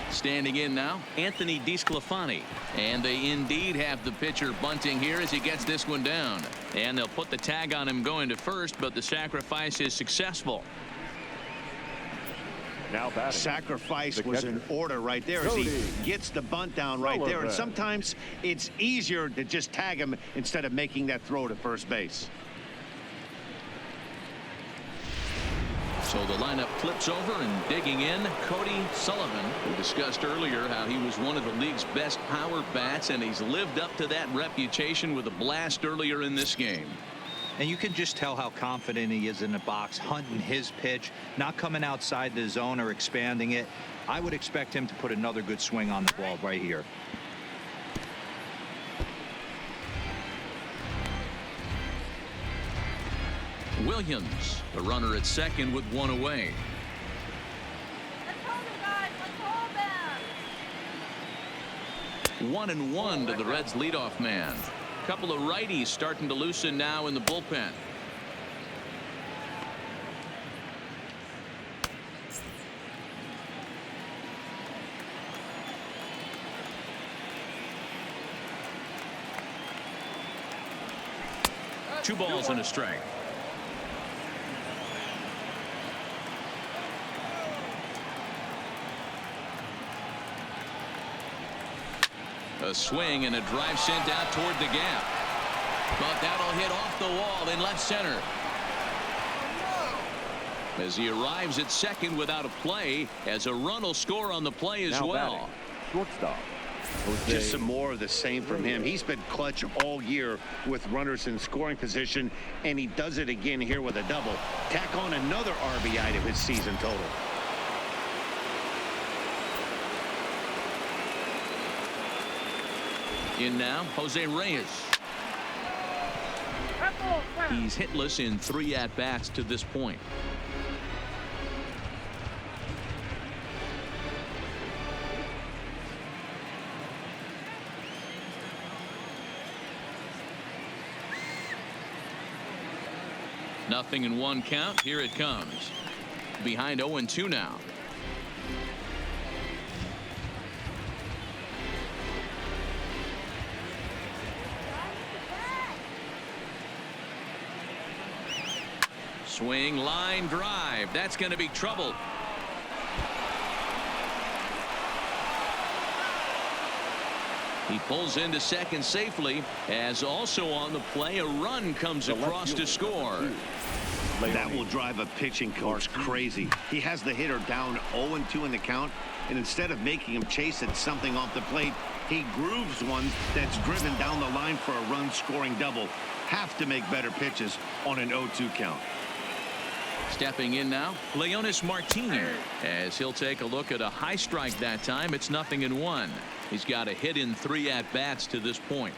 Speaker 2: Standing in now, Anthony DeSclafani. And they indeed have the pitcher bunting here as he gets this one down. And they'll put the tag on him going to first, but the sacrifice is successful.
Speaker 5: Now batting.
Speaker 3: Sacrifice was in order right there as he gets the bunt down right there. And sometimes it's easier to just tag him instead of making that throw to first base.
Speaker 2: So the lineup flips over, and digging in, Cody Sullivan. We discussed earlier how he was one of the league's best power bats, and he's lived up to that reputation with a blast earlier in this game.
Speaker 4: And you can just tell how confident he is in the box, hunting his pitch, not coming outside the zone or expanding it. I would expect him to put another good swing on the ball right here.
Speaker 2: Williams, the runner at second with one away.
Speaker 7: Let's hold him, guys. Let's hold him.
Speaker 2: 1-1 to the Reds leadoff man. Couple of righties starting to loosen now in the bullpen. Two balls and a strike. A swing and a drive sent out toward the gap. But that'll hit off the wall in left center. As he arrives at second without a play, as a run will score on the play as
Speaker 5: now
Speaker 2: well.
Speaker 5: Batting. Shortstop
Speaker 3: Just some more of the same from him. He's been clutch all year with runners in scoring position, and he does it again here with a double. Tack on another RBI to his season total.
Speaker 2: In now, Jose Reyes. He's hitless in 3 at-bats to this point. Nothing in 1 count. Here it comes. Behind 0-2 now. Swing, line drive. That's going to be trouble. He pulls into second safely, as also on the play a run comes across to score.
Speaker 3: That will drive a pitching coach crazy. He has the hitter down 0-2 in the count, and instead of making him chase at something off the plate, he grooves one that's driven down the line for a run scoring double. Have to make better pitches on an 0-2 count.
Speaker 2: Stepping in now, Leonis Martin, as he'll take a look at a high strike that time. It's 0-1. He's got a hit in 3 at-bats to this point.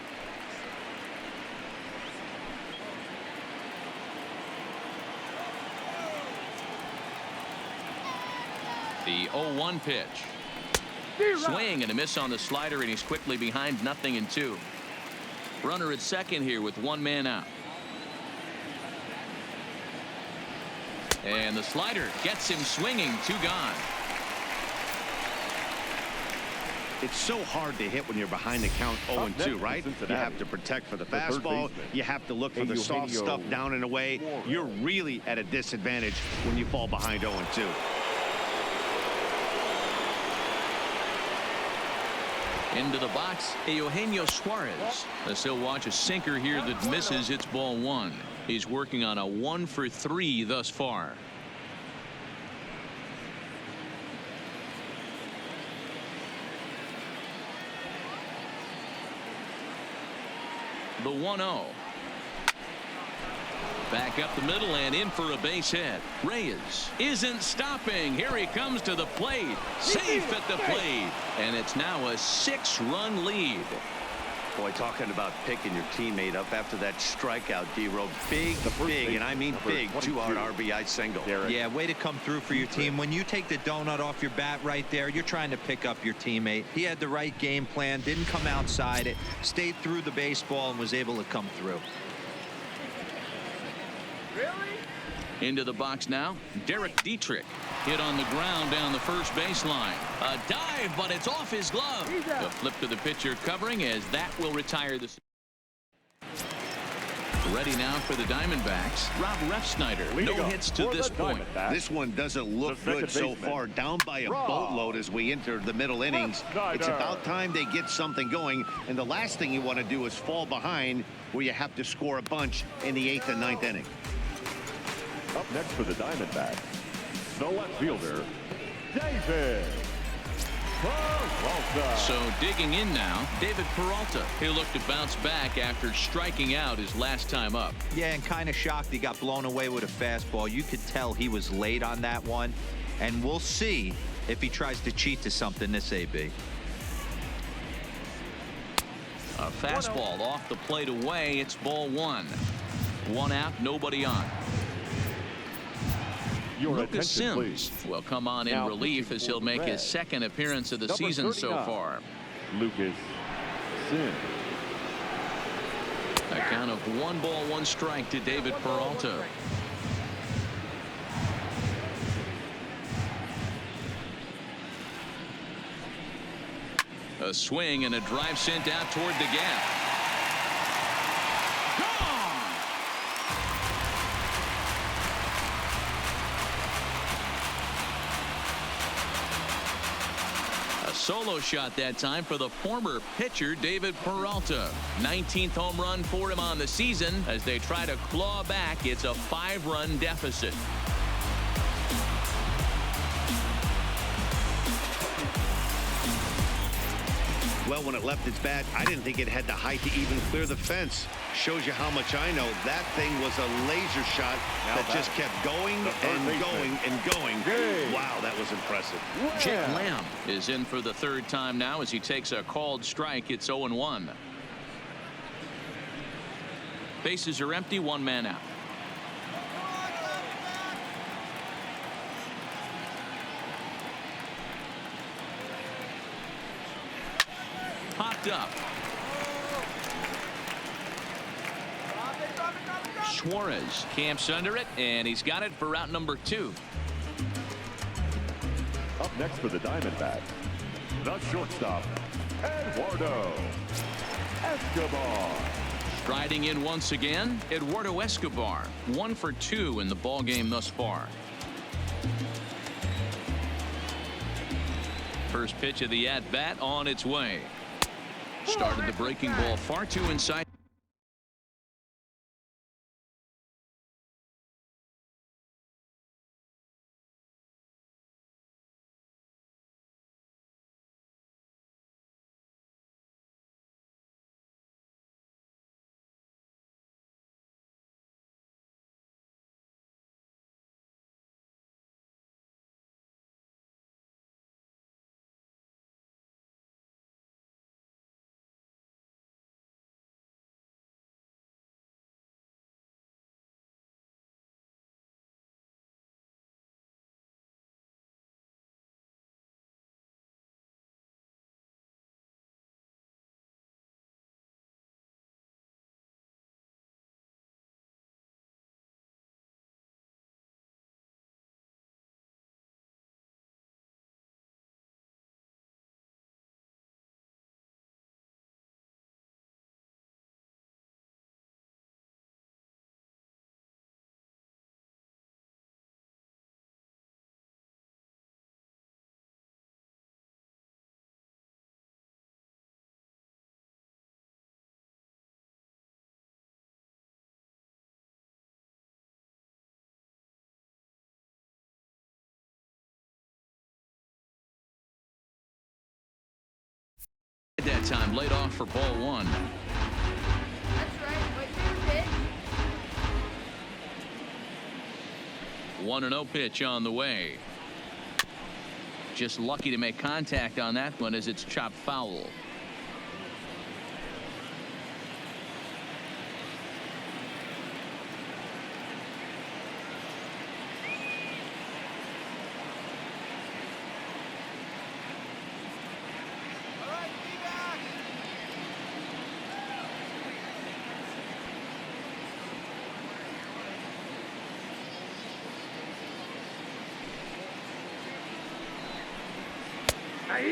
Speaker 2: The 0-1 pitch. Swing and a miss on the slider, and he's quickly behind 0-2. Runner at second here with 1 man out. And the slider gets him swinging. 2 gone.
Speaker 3: It's so hard to hit when you're behind the count 0-2, right? You have to protect for the fastball. You have to look for the soft stuff down and away. You're really at a disadvantage when you fall behind 0-2.
Speaker 2: Into the box, Eugenio Suarez. As he'll watch a sinker here that misses. It's ball 1. He's working on a 1 for 3 thus far. The 1-0. Back up the middle and in for a base hit. Reyes isn't stopping. Here he comes to the plate. Safe at the plate. And it's now a 6-run lead.
Speaker 3: Boy, talking about picking your teammate up after that strikeout, D-Row. Big, and I mean big, 2-out RBI single.
Speaker 4: Yeah, way to come through for your team. When you take the donut off your bat right there, you're trying to pick up your teammate. He had the right game plan, didn't come outside it, stayed through the baseball, and was able to come through.
Speaker 2: Into the box now, Derek Dietrich. Hit on the ground down the first baseline. A dive, but it's off his glove. The flip to the pitcher covering, as that will retire the. Ready now for the Diamondbacks. Rob Refsnyder. No hits to this point.
Speaker 3: This one doesn't look good so far. Down by a boatload as we enter the middle innings. It's about time they get something going. And the last thing you want to do is fall behind where you have to score a bunch in the 8th and 9th inning.
Speaker 5: Up next for the Diamondbacks, the left fielder, David Peralta.
Speaker 2: So digging in now, David Peralta. He'll look to bounce back after striking out his last time up.
Speaker 4: Yeah, and kind of shocked he got blown away with a fastball. You could tell he was late on that one. And we'll see if he tries to cheat to something this AB.
Speaker 2: A fastball off the plate away. It's ball 1. 1 out, nobody on. Lucas Sims will come on in relief as he'll make his 2nd appearance of the season so far.
Speaker 5: Lucas Sims.
Speaker 2: A count of 1 ball, 1 strike to David Peralta. A swing and a drive sent out toward the gap. Solo shot that time for the former pitcher David Peralta. 19th home run for him on the season as they try to claw back. It's a 5-run deficit.
Speaker 3: well when it left its bat. I didn't think it had the height to even clear the fence. Shows you how much I know. That thing was a laser shot that just kept going and going and going. Wow, that was impressive.
Speaker 2: Jake Lamb is in for the third time now as he takes a called strike. It's 0-1. Bases are empty, one man out. Popped up. Suarez camps under it, and he's got it for route number 2.
Speaker 5: Up next for the Diamondbacks, the shortstop, Eduardo Escobar.
Speaker 2: Striding in once again, Eduardo Escobar, 1 for 2 in the ball game thus far. First pitch of the at-bat on its way. Started the breaking ball far too inside. At that time, laid off for ball 1.
Speaker 7: That's right. Wait for your pitch.
Speaker 2: 1-0 pitch on the way. Just lucky to make contact on that one as it's chopped foul.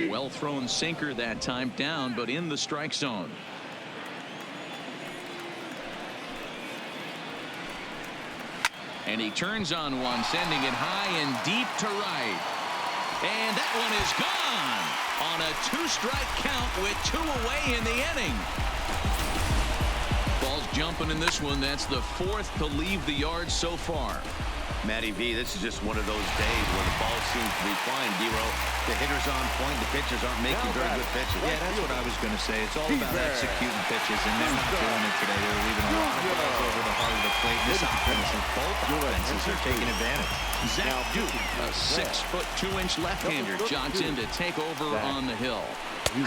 Speaker 2: Well thrown sinker that time, down but in the strike zone. And he turns on one, sending it high and deep to right. And that one is gone on a 2-strike count with 2 away in the inning. Ball's jumping in this one. That's the 4th to leave the yard so far.
Speaker 3: Matty V, this is just one of those days where the ball seems to be flying. D-Row, the hitter's on point, the pitchers aren't making very good pitches.
Speaker 4: Yeah, that's what I was going to say. It's all about executing pitches, and they're not doing it today. They're leaving a lot of balls over the heart of the plate. This offense, both offenses are taking advantage.
Speaker 2: Zach Duke, a 6-foot 2-inch left-hander, jogs in to take over on the hill.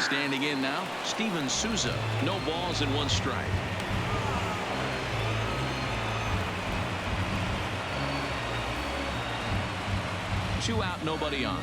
Speaker 2: Standing in now, Steven Souza. No balls and 1 strike. 2 out, nobody on.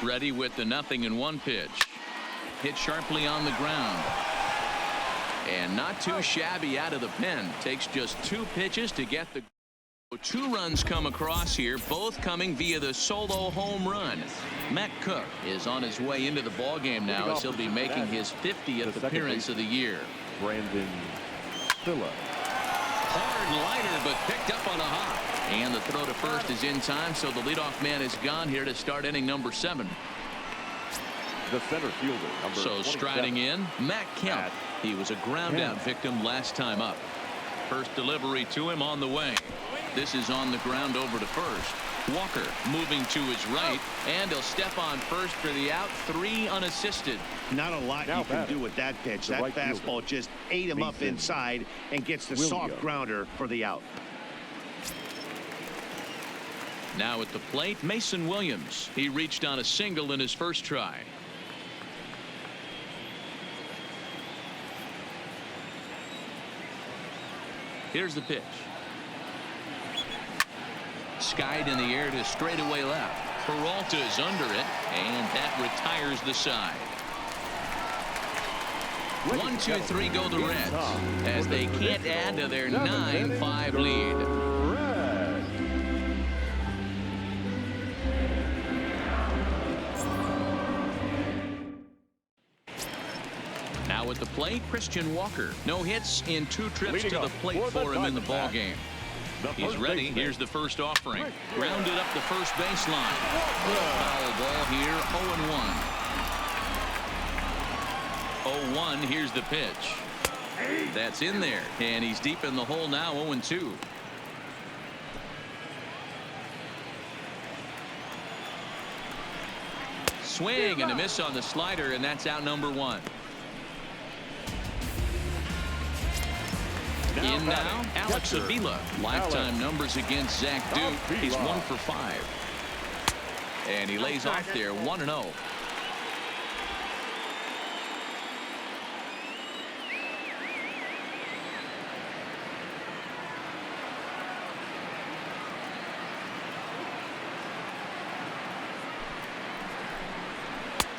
Speaker 2: Ready with the 0-1 pitch. Hit sharply on the ground. And not too shabby out of the pen. Takes just 2 pitches to get the 2 runs come across here, both coming via the solo home run. Matt Cook is on his way into the ballgame now as he'll be making his 50th appearance of the year.
Speaker 5: Brandon Phillips.
Speaker 2: Hard liner, but picked up on a hop. And the throw to first is in time, so the leadoff man is gone here to start inning number 7.
Speaker 5: The center fielder, number 27.
Speaker 2: Striding in, Matt Kemp. He was a ground-out victim last time up. First delivery to him on the way. This is on the ground over to first. Walker moving to his right, and he'll step on first for the out. 3 unassisted.
Speaker 3: Not a lot you can do with that pitch. That fastball just ate him up inside and gets the soft grounder for the out.
Speaker 2: Now at the plate, Mason Williams. He reached on a single in his first try. Here's the pitch. Skied in the air to straightaway left. Peralta's under it, and that retires the side. 1, 2, 3 go the Reds as they can't add to their 9-5 lead. Now at the plate, Christian Walker. No hits in 2 trips to the plate for him in the ballgame. He's ready. Here's the first offering. Grounded up the first baseline. Foul ball here. 0-1. 0-1. Here's the pitch. That's in there, and he's deep in the hole now. 0-2. Swing and a miss on the slider, and that's out number 1. In now, Alex Avila. Lifetime numbers against Zach Duke. He's 1 for 5. And he lays off there 1-0.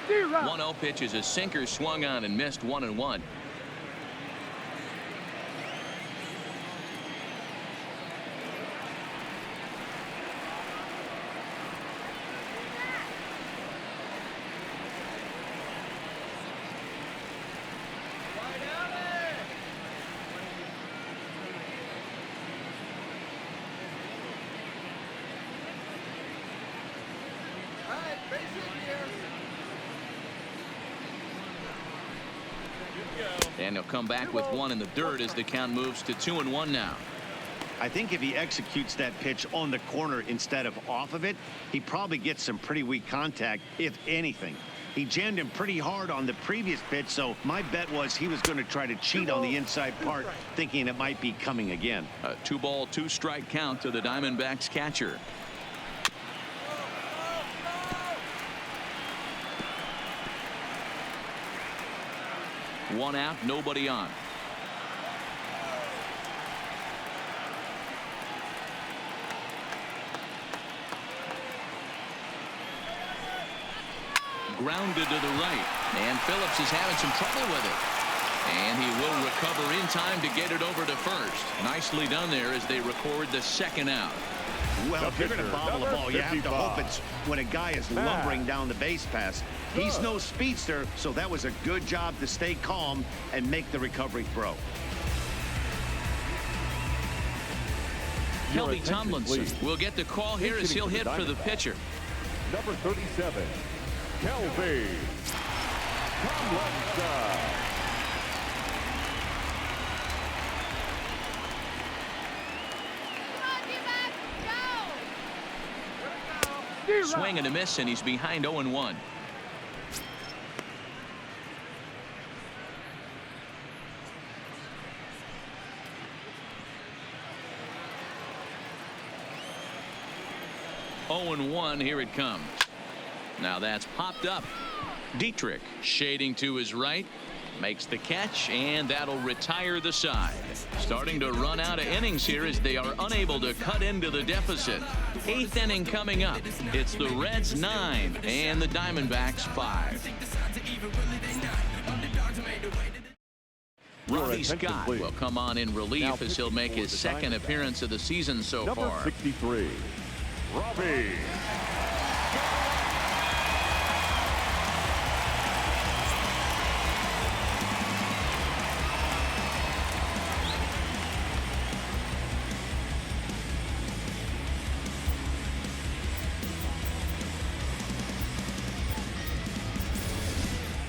Speaker 2: The 1-0 pitch is a sinker swung on and missed. 1-1. And he'll come back with 1 in the dirt as the count moves to 2-1 now.
Speaker 3: I think if he executes that pitch on the corner instead of off of it, he probably gets some pretty weak contact, if anything. He jammed him pretty hard on the previous pitch, so my bet was he was going to try to cheat on the inside part, thinking it might be coming again.
Speaker 2: A 2-ball, 2-strike count to the Diamondbacks catcher. One out, nobody on. Grounded to the right, and Phillips is having some trouble with it. And he will recover in time to get it over to first. Nicely done there as they record the 2nd out.
Speaker 3: Well, if you're going to bobble the ball, you have to hope it's when a guy is lumbering down the base pass. He's no speedster, so that was a good job to stay calm and make the recovery throw.
Speaker 2: Kelby Tomlinson will get the call here as he'll hit for the pitcher.
Speaker 5: Number 37, Kelby Tomlinson.
Speaker 2: Swing and a miss, and he's behind 0-1. Here it comes. Now that's popped up. Dietrich shading to his right. Makes the catch, and that'll retire the side. Starting to run out of innings here as they are unable to cut into the deficit. 8th inning coming up. It's the Reds 9 and the Diamondbacks 5. Robbie Scott will come on in relief as he'll make his second appearance of the season so far.
Speaker 5: Number 63, Robbie.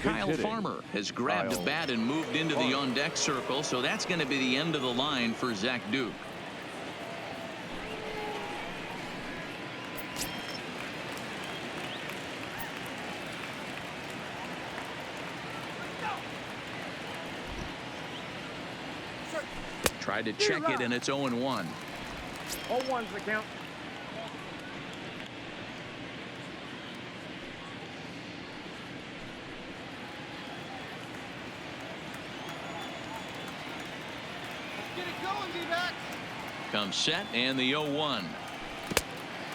Speaker 2: Kyle Farmer has grabbed a bat and moved into the on-deck circle, so that's going to be the end of the line for Zach Duke. Tried to check it, and it's 0-1.
Speaker 5: 0-1's the count.
Speaker 2: Comes set, and the 0-1.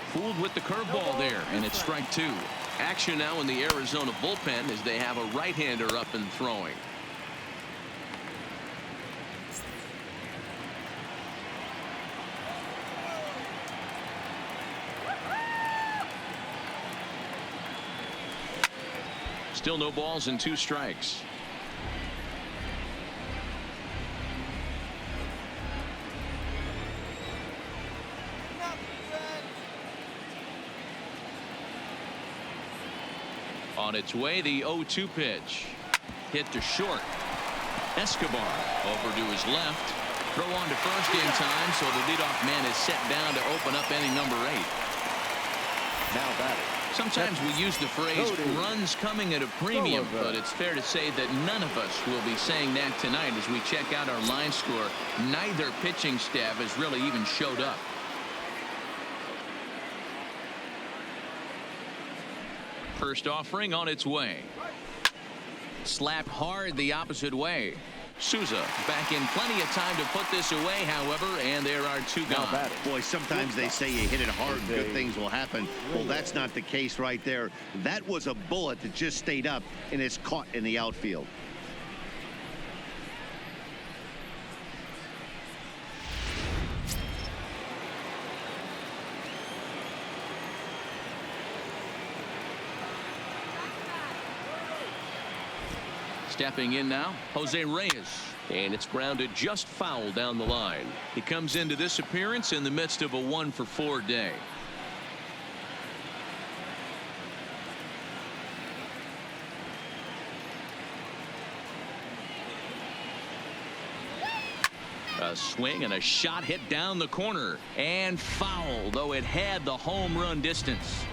Speaker 2: Fooled with the curveball there, and it's strike 2. Action now in the Arizona bullpen as they have a right-hander up and throwing. Still no balls and 2 strikes. On its way, the 0-2 pitch. Hit to short. Escobar over to his left. Throw on to first in time, so the leadoff man is set down to open up inning number 8.
Speaker 5: Now batting.
Speaker 2: Sometimes we use the phrase runs coming at a premium, but it's fair to say that none of us will be saying that tonight as we check out our line score. Neither pitching staff has really even showed up. First offering on its way. Slapped hard the opposite way. Souza back in plenty of time to put this away, however, and there are 2 gone.
Speaker 3: Boy, sometimes they say you hit it hard, good things will happen. Well, that's not the case right there. That was a bullet that just stayed up and is caught in the outfield.
Speaker 2: Stepping in now, Jose Reyes. And it's grounded just foul down the line. He comes into this appearance in the midst of a 1-for-4 day. A swing and a shot hit down the corner. And foul, though it had the home run distance.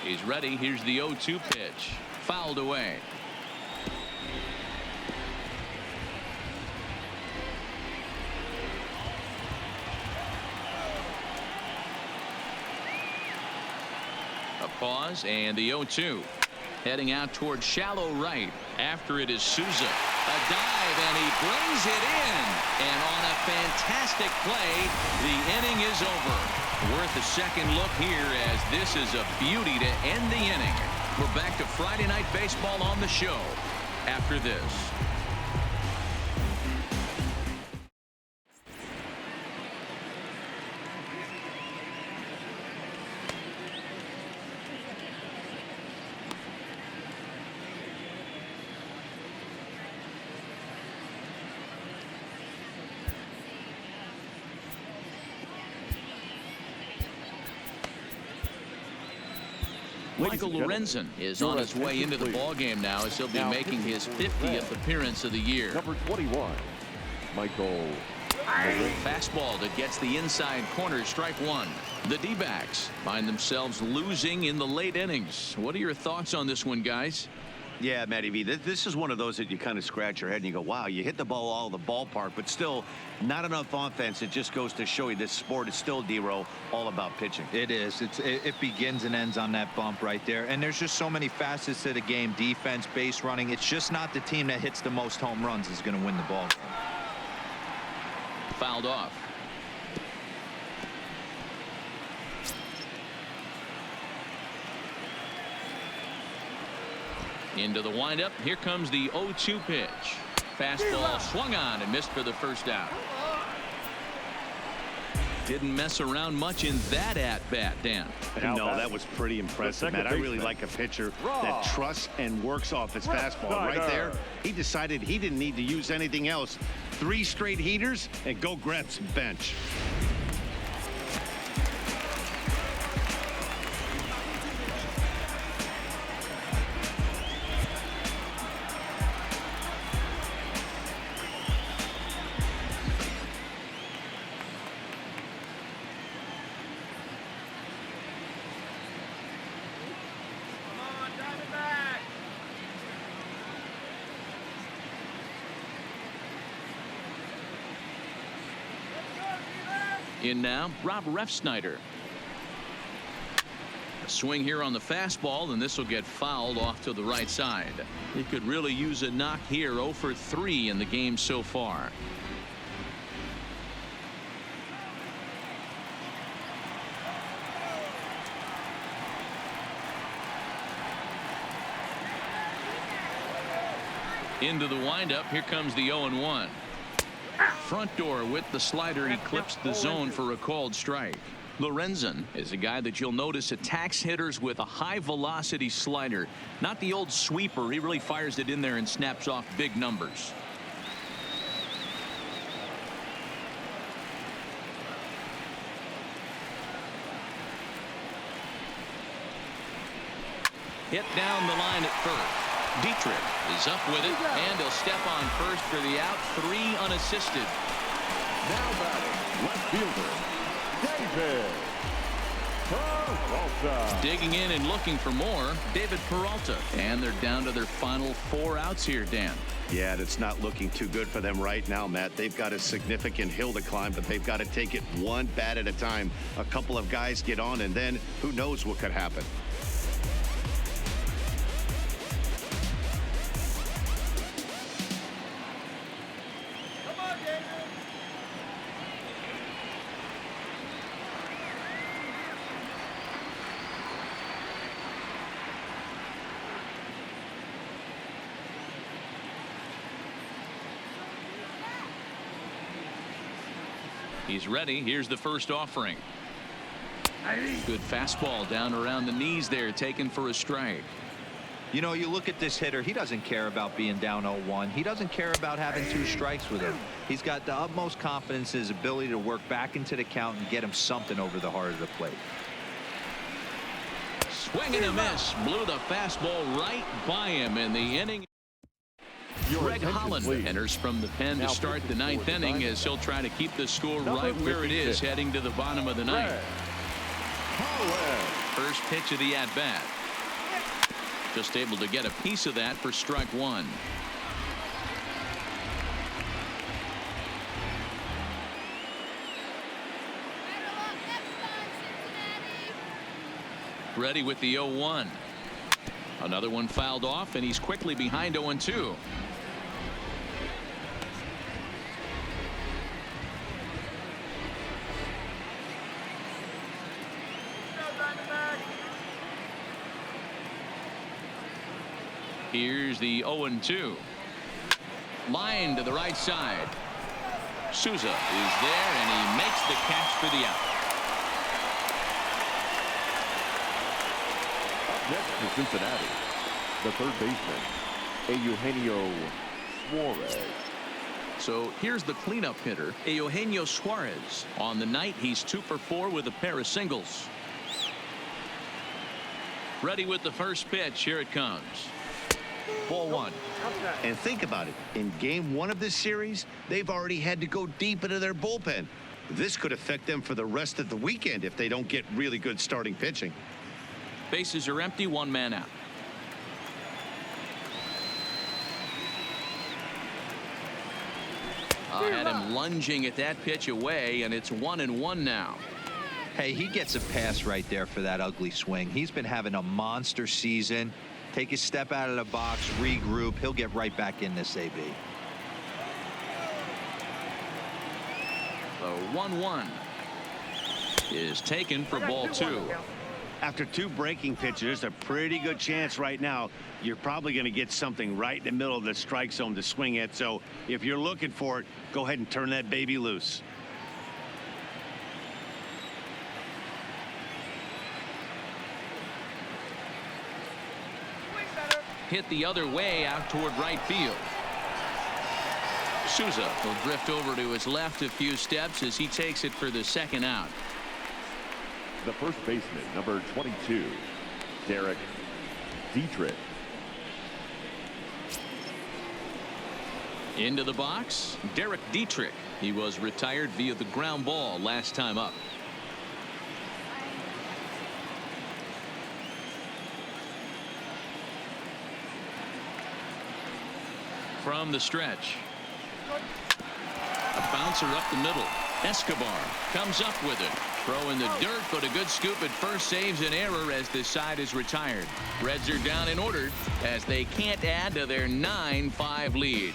Speaker 2: He's ready. Here's the 0-2 pitch. Fouled away. A pause and the 0-2. Heading out towards shallow right. After it is Souza. A dive, and he brings it in. And on a fantastic play, the inning is over. Worth a second look here as this is a beauty to end the inning. We're back to Friday Night Baseball on the show after this. Michael Lorenzen is on his way into the ballgame now as he'll be making his 50th appearance of the year.
Speaker 5: Number 21, Michael.
Speaker 2: Fastball that gets the inside corner, strike 1. The D-backs find themselves losing in the late innings. What are your thoughts on this one, guys?
Speaker 3: Yeah, Matty V, this is one of those that you kind of scratch your head and you go, wow, you hit the ball all the ballpark, but still not enough offense. It just goes to show you this sport is still, D-Row, all about pitching.
Speaker 4: It is. It begins and ends on that bump right there. And there's just so many facets to the game. Defense, base running. It's just not the team that hits the most home runs is going to win the ball game.
Speaker 2: Fouled off. Into the windup. Here comes the 0-2 pitch. Fastball swung on and missed for the first out. Didn't mess around much in that at-bat, Dan.
Speaker 3: No, that was pretty impressive, Matt. I really like a pitcher that trusts and works off his fastball. Right there, he decided he didn't need to use anything else. 3 straight heaters and go grab some bench.
Speaker 2: In now, Rob Refsnyder. A swing here on the fastball, and this will get fouled off to the right side. He could really use a knock here. 0 for 3 in the game so far. Into the windup. Here comes the 0-1. Front door with the slider. He clips the zone for a called strike. Lorenzen is a guy that you'll notice attacks hitters with a high velocity slider. Not the old sweeper. He really fires it in there and snaps off big numbers. Hit down the line at first. Dietrich is up with it, and he'll step on first for the out. 3 unassisted.
Speaker 5: Now batting, left fielder, David Peralta.
Speaker 2: Digging in and looking for more, David Peralta. And they're down to their final 4 outs here, Dan.
Speaker 3: Yeah, it's not looking too good for them right now, Matt. They've got a significant hill to climb, but they've got to take it one bat at a time. A couple of guys get on, and then who knows what could happen.
Speaker 2: He's ready. Here's the first offering. Good fastball down around the knees there, taken for a strike.
Speaker 4: You know, you look at this hitter, he doesn't care about being down 0-1. He doesn't care about having 2 strikes with him. He's got the utmost confidence in his ability to work back into the count and get him something over the heart of the plate.
Speaker 2: Swing and a miss. Blew the fastball right by him in the inning. Greg Holland enters from the pen to start the 9th inning as he'll try to keep the score right where it is heading to the bottom of the 9th. First pitch of the at-bat. Just able to get a piece of that for strike 1. Ready with the 0-1. Another one fouled off, and he's quickly behind 0-2. Here's the 0-2. Line to the right side. Souza is there, and he makes the catch for the out.
Speaker 5: Up next for Cincinnati, the third baseman, Eugenio Suarez.
Speaker 2: So here's the cleanup hitter, Eugenio Suarez. On the night, he's 2 for 4 with a pair of singles. Ready with the first pitch. Here it comes. Ball 1.
Speaker 3: And think about it. In game 1 of this series, they've already had to go deep into their bullpen. This could affect them for the rest of the weekend if they don't get really good starting pitching.
Speaker 2: Bases are empty. 1 man out. Had him lunging at that pitch away, and it's 1-1 now.
Speaker 4: Hey, he gets a pass right there for that ugly swing. He's been having a monster season. Take a step out of the box, regroup. He'll get right back in this AB.
Speaker 2: The 1-1 is taken for ball 2.
Speaker 3: After 2 breaking pitches, there's a pretty good chance right now you're probably going to get something right in the middle of the strike zone to swing at. So if you're looking for it, go ahead and turn that baby loose.
Speaker 2: Hit the other way out toward right field. Souza will drift over to his left a few steps as he takes it for the second out.
Speaker 5: The first baseman, number 22, Derek Dietrich.
Speaker 2: Into the box, Derek Dietrich. He was retired via the ground ball last time up. From the stretch. A bouncer up the middle. Escobar comes up with it. Throw in the dirt, but a good scoop at first saves an error as this side is retired. Reds are down in order as they can't add to their 9-5 lead.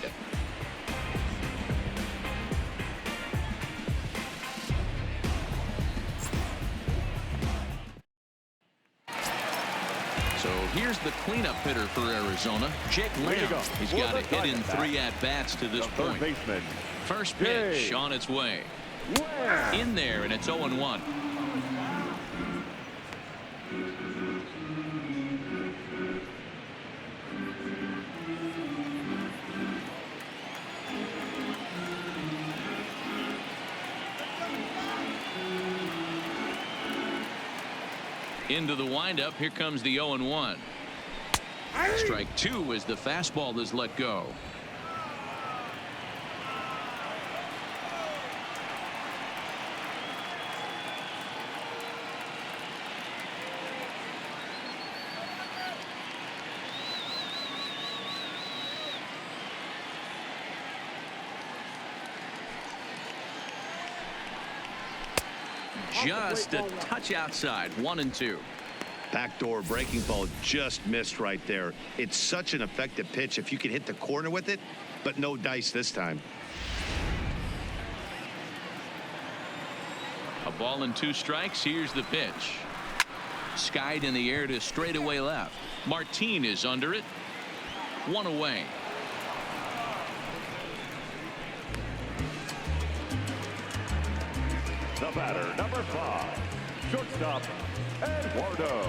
Speaker 2: So here's the cleanup hitter for Arizona, Jake Lamb. He's got a hit in 3 at-bats to this point.
Speaker 5: Baseman,
Speaker 2: First pitch on its way. In there, and it's 0-1. Into the windup. Here comes the 0-1. Strike 2 as the fastball is let go. Just a touch outside. 1-2.
Speaker 3: Backdoor breaking ball just missed right there. It's such an effective pitch if you can hit the corner with it, but no dice this time.
Speaker 2: A ball and 2 strikes. Here's the pitch. Skied in the air to straightaway left. Martin is under it. 1 away.
Speaker 5: the batter, number 5, shortstop, Eduardo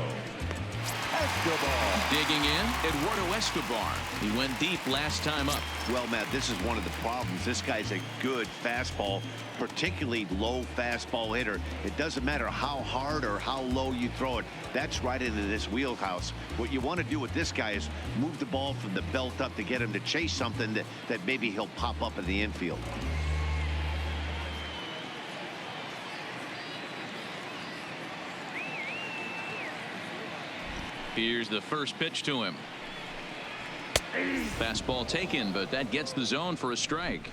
Speaker 5: Escobar.
Speaker 2: Digging in, Eduardo Escobar. He went deep last time up.
Speaker 3: Well, Matt, this is one of the problems. This guy's a good fastball, particularly low fastball hitter. It doesn't matter how hard or how low you throw it. That's right into this wheelhouse. What you want to do with this guy is move the ball from the belt up to get him to chase something that maybe he'll pop up in the infield.
Speaker 2: Here's the first pitch to him. Fastball taken, but that gets the zone for a strike.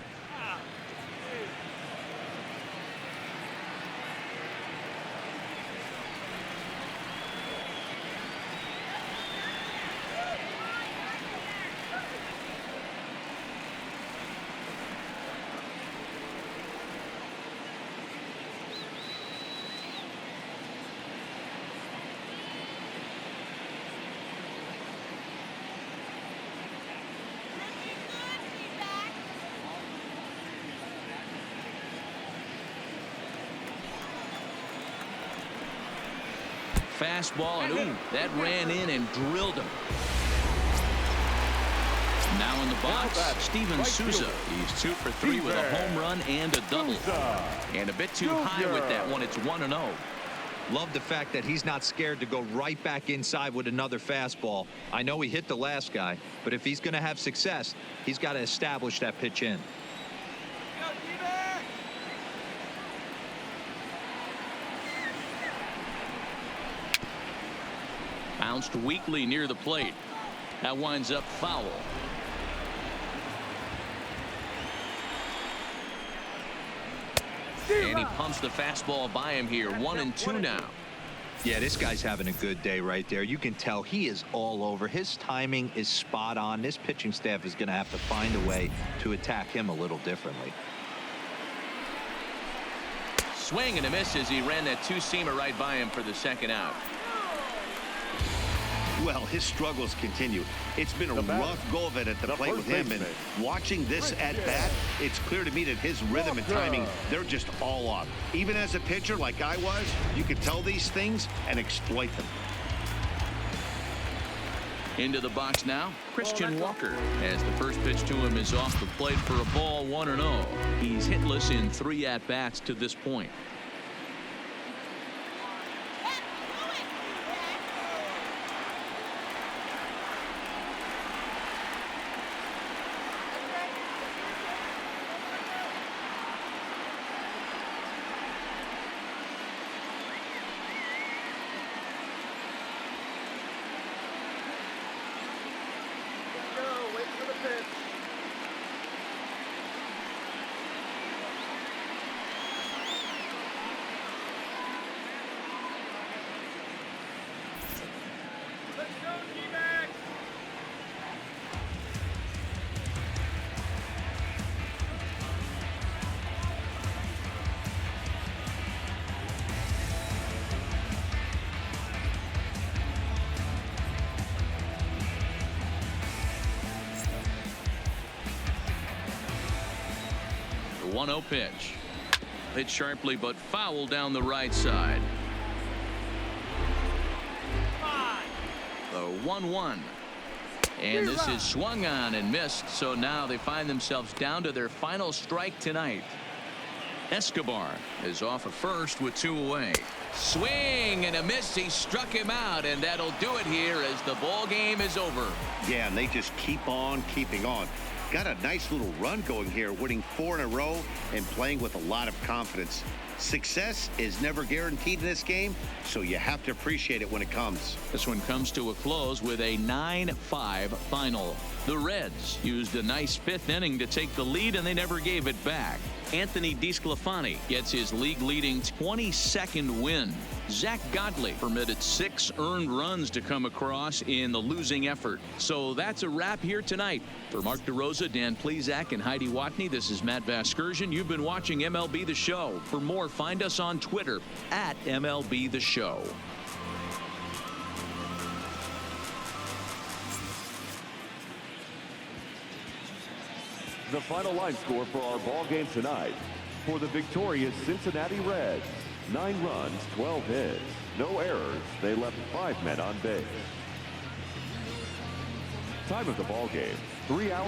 Speaker 2: Fastball, and ooh, that ran in and drilled him. Now in the box, Steven Souza. He's 2 for 3 with a home run and a double. And a bit too high with that one. It's 1-0.
Speaker 4: Love the fact that he's not scared to go right back inside with another fastball. I know he hit the last guy, but if he's going to have success, he's got to establish that pitch in.
Speaker 2: Bounced weakly near the plate. That winds up foul. And he pumps the fastball by him here. 1-2 now.
Speaker 4: Yeah, this guy's having a good day right there. You can tell he is all over. His timing is spot on. This pitching staff is going to have to find a way to attack him a little differently.
Speaker 2: Swing and a miss as he ran that two-seamer right by him for the second out.
Speaker 3: Well, his struggles continue. It's been a rough go of it at the plate with him, and watching this at bat, it's clear to me that his rhythm and timing, they're just all off. Even as a pitcher like I was, you could tell these things and exploit them.
Speaker 2: Into the box now, Christian Walker, as the first pitch to him is off the plate for a ball, 1-0. He's hitless in 3 at-bats to this point. The 1-0 pitch. Hit sharply but foul down the right side. The 1-1. And this is swung on and missed, so now they find themselves down to their final strike tonight. Escobar is off of first with 2 away. Swing and a miss. He struck him out, and that'll do it here as the ball game is over.
Speaker 3: Yeah, and they just keep on keeping on. Got a nice little run going here, winning 4 in a row and playing with a lot of confidence. Success is never guaranteed in this game, so you have to appreciate it when it comes.
Speaker 2: This one comes to a close with a 9-5 final. The Reds used a nice 5th inning to take the lead, and they never gave it back. Anthony DeSclafani gets his league-leading 22nd win. Zach Godley permitted 6 earned runs to come across in the losing effort. So that's a wrap here tonight. For Mark DeRosa, Dan Plesac, and Heidi Watney, this is Matt Vasgersian. You've been watching MLB The Show. For more, find us on Twitter at MLB The Show.
Speaker 5: The final line score for our ball game tonight. For the victorious Cincinnati Reds, 9 runs, 12 hits, no errors. They left 5 men on base. Time of the ball game, 3 hours.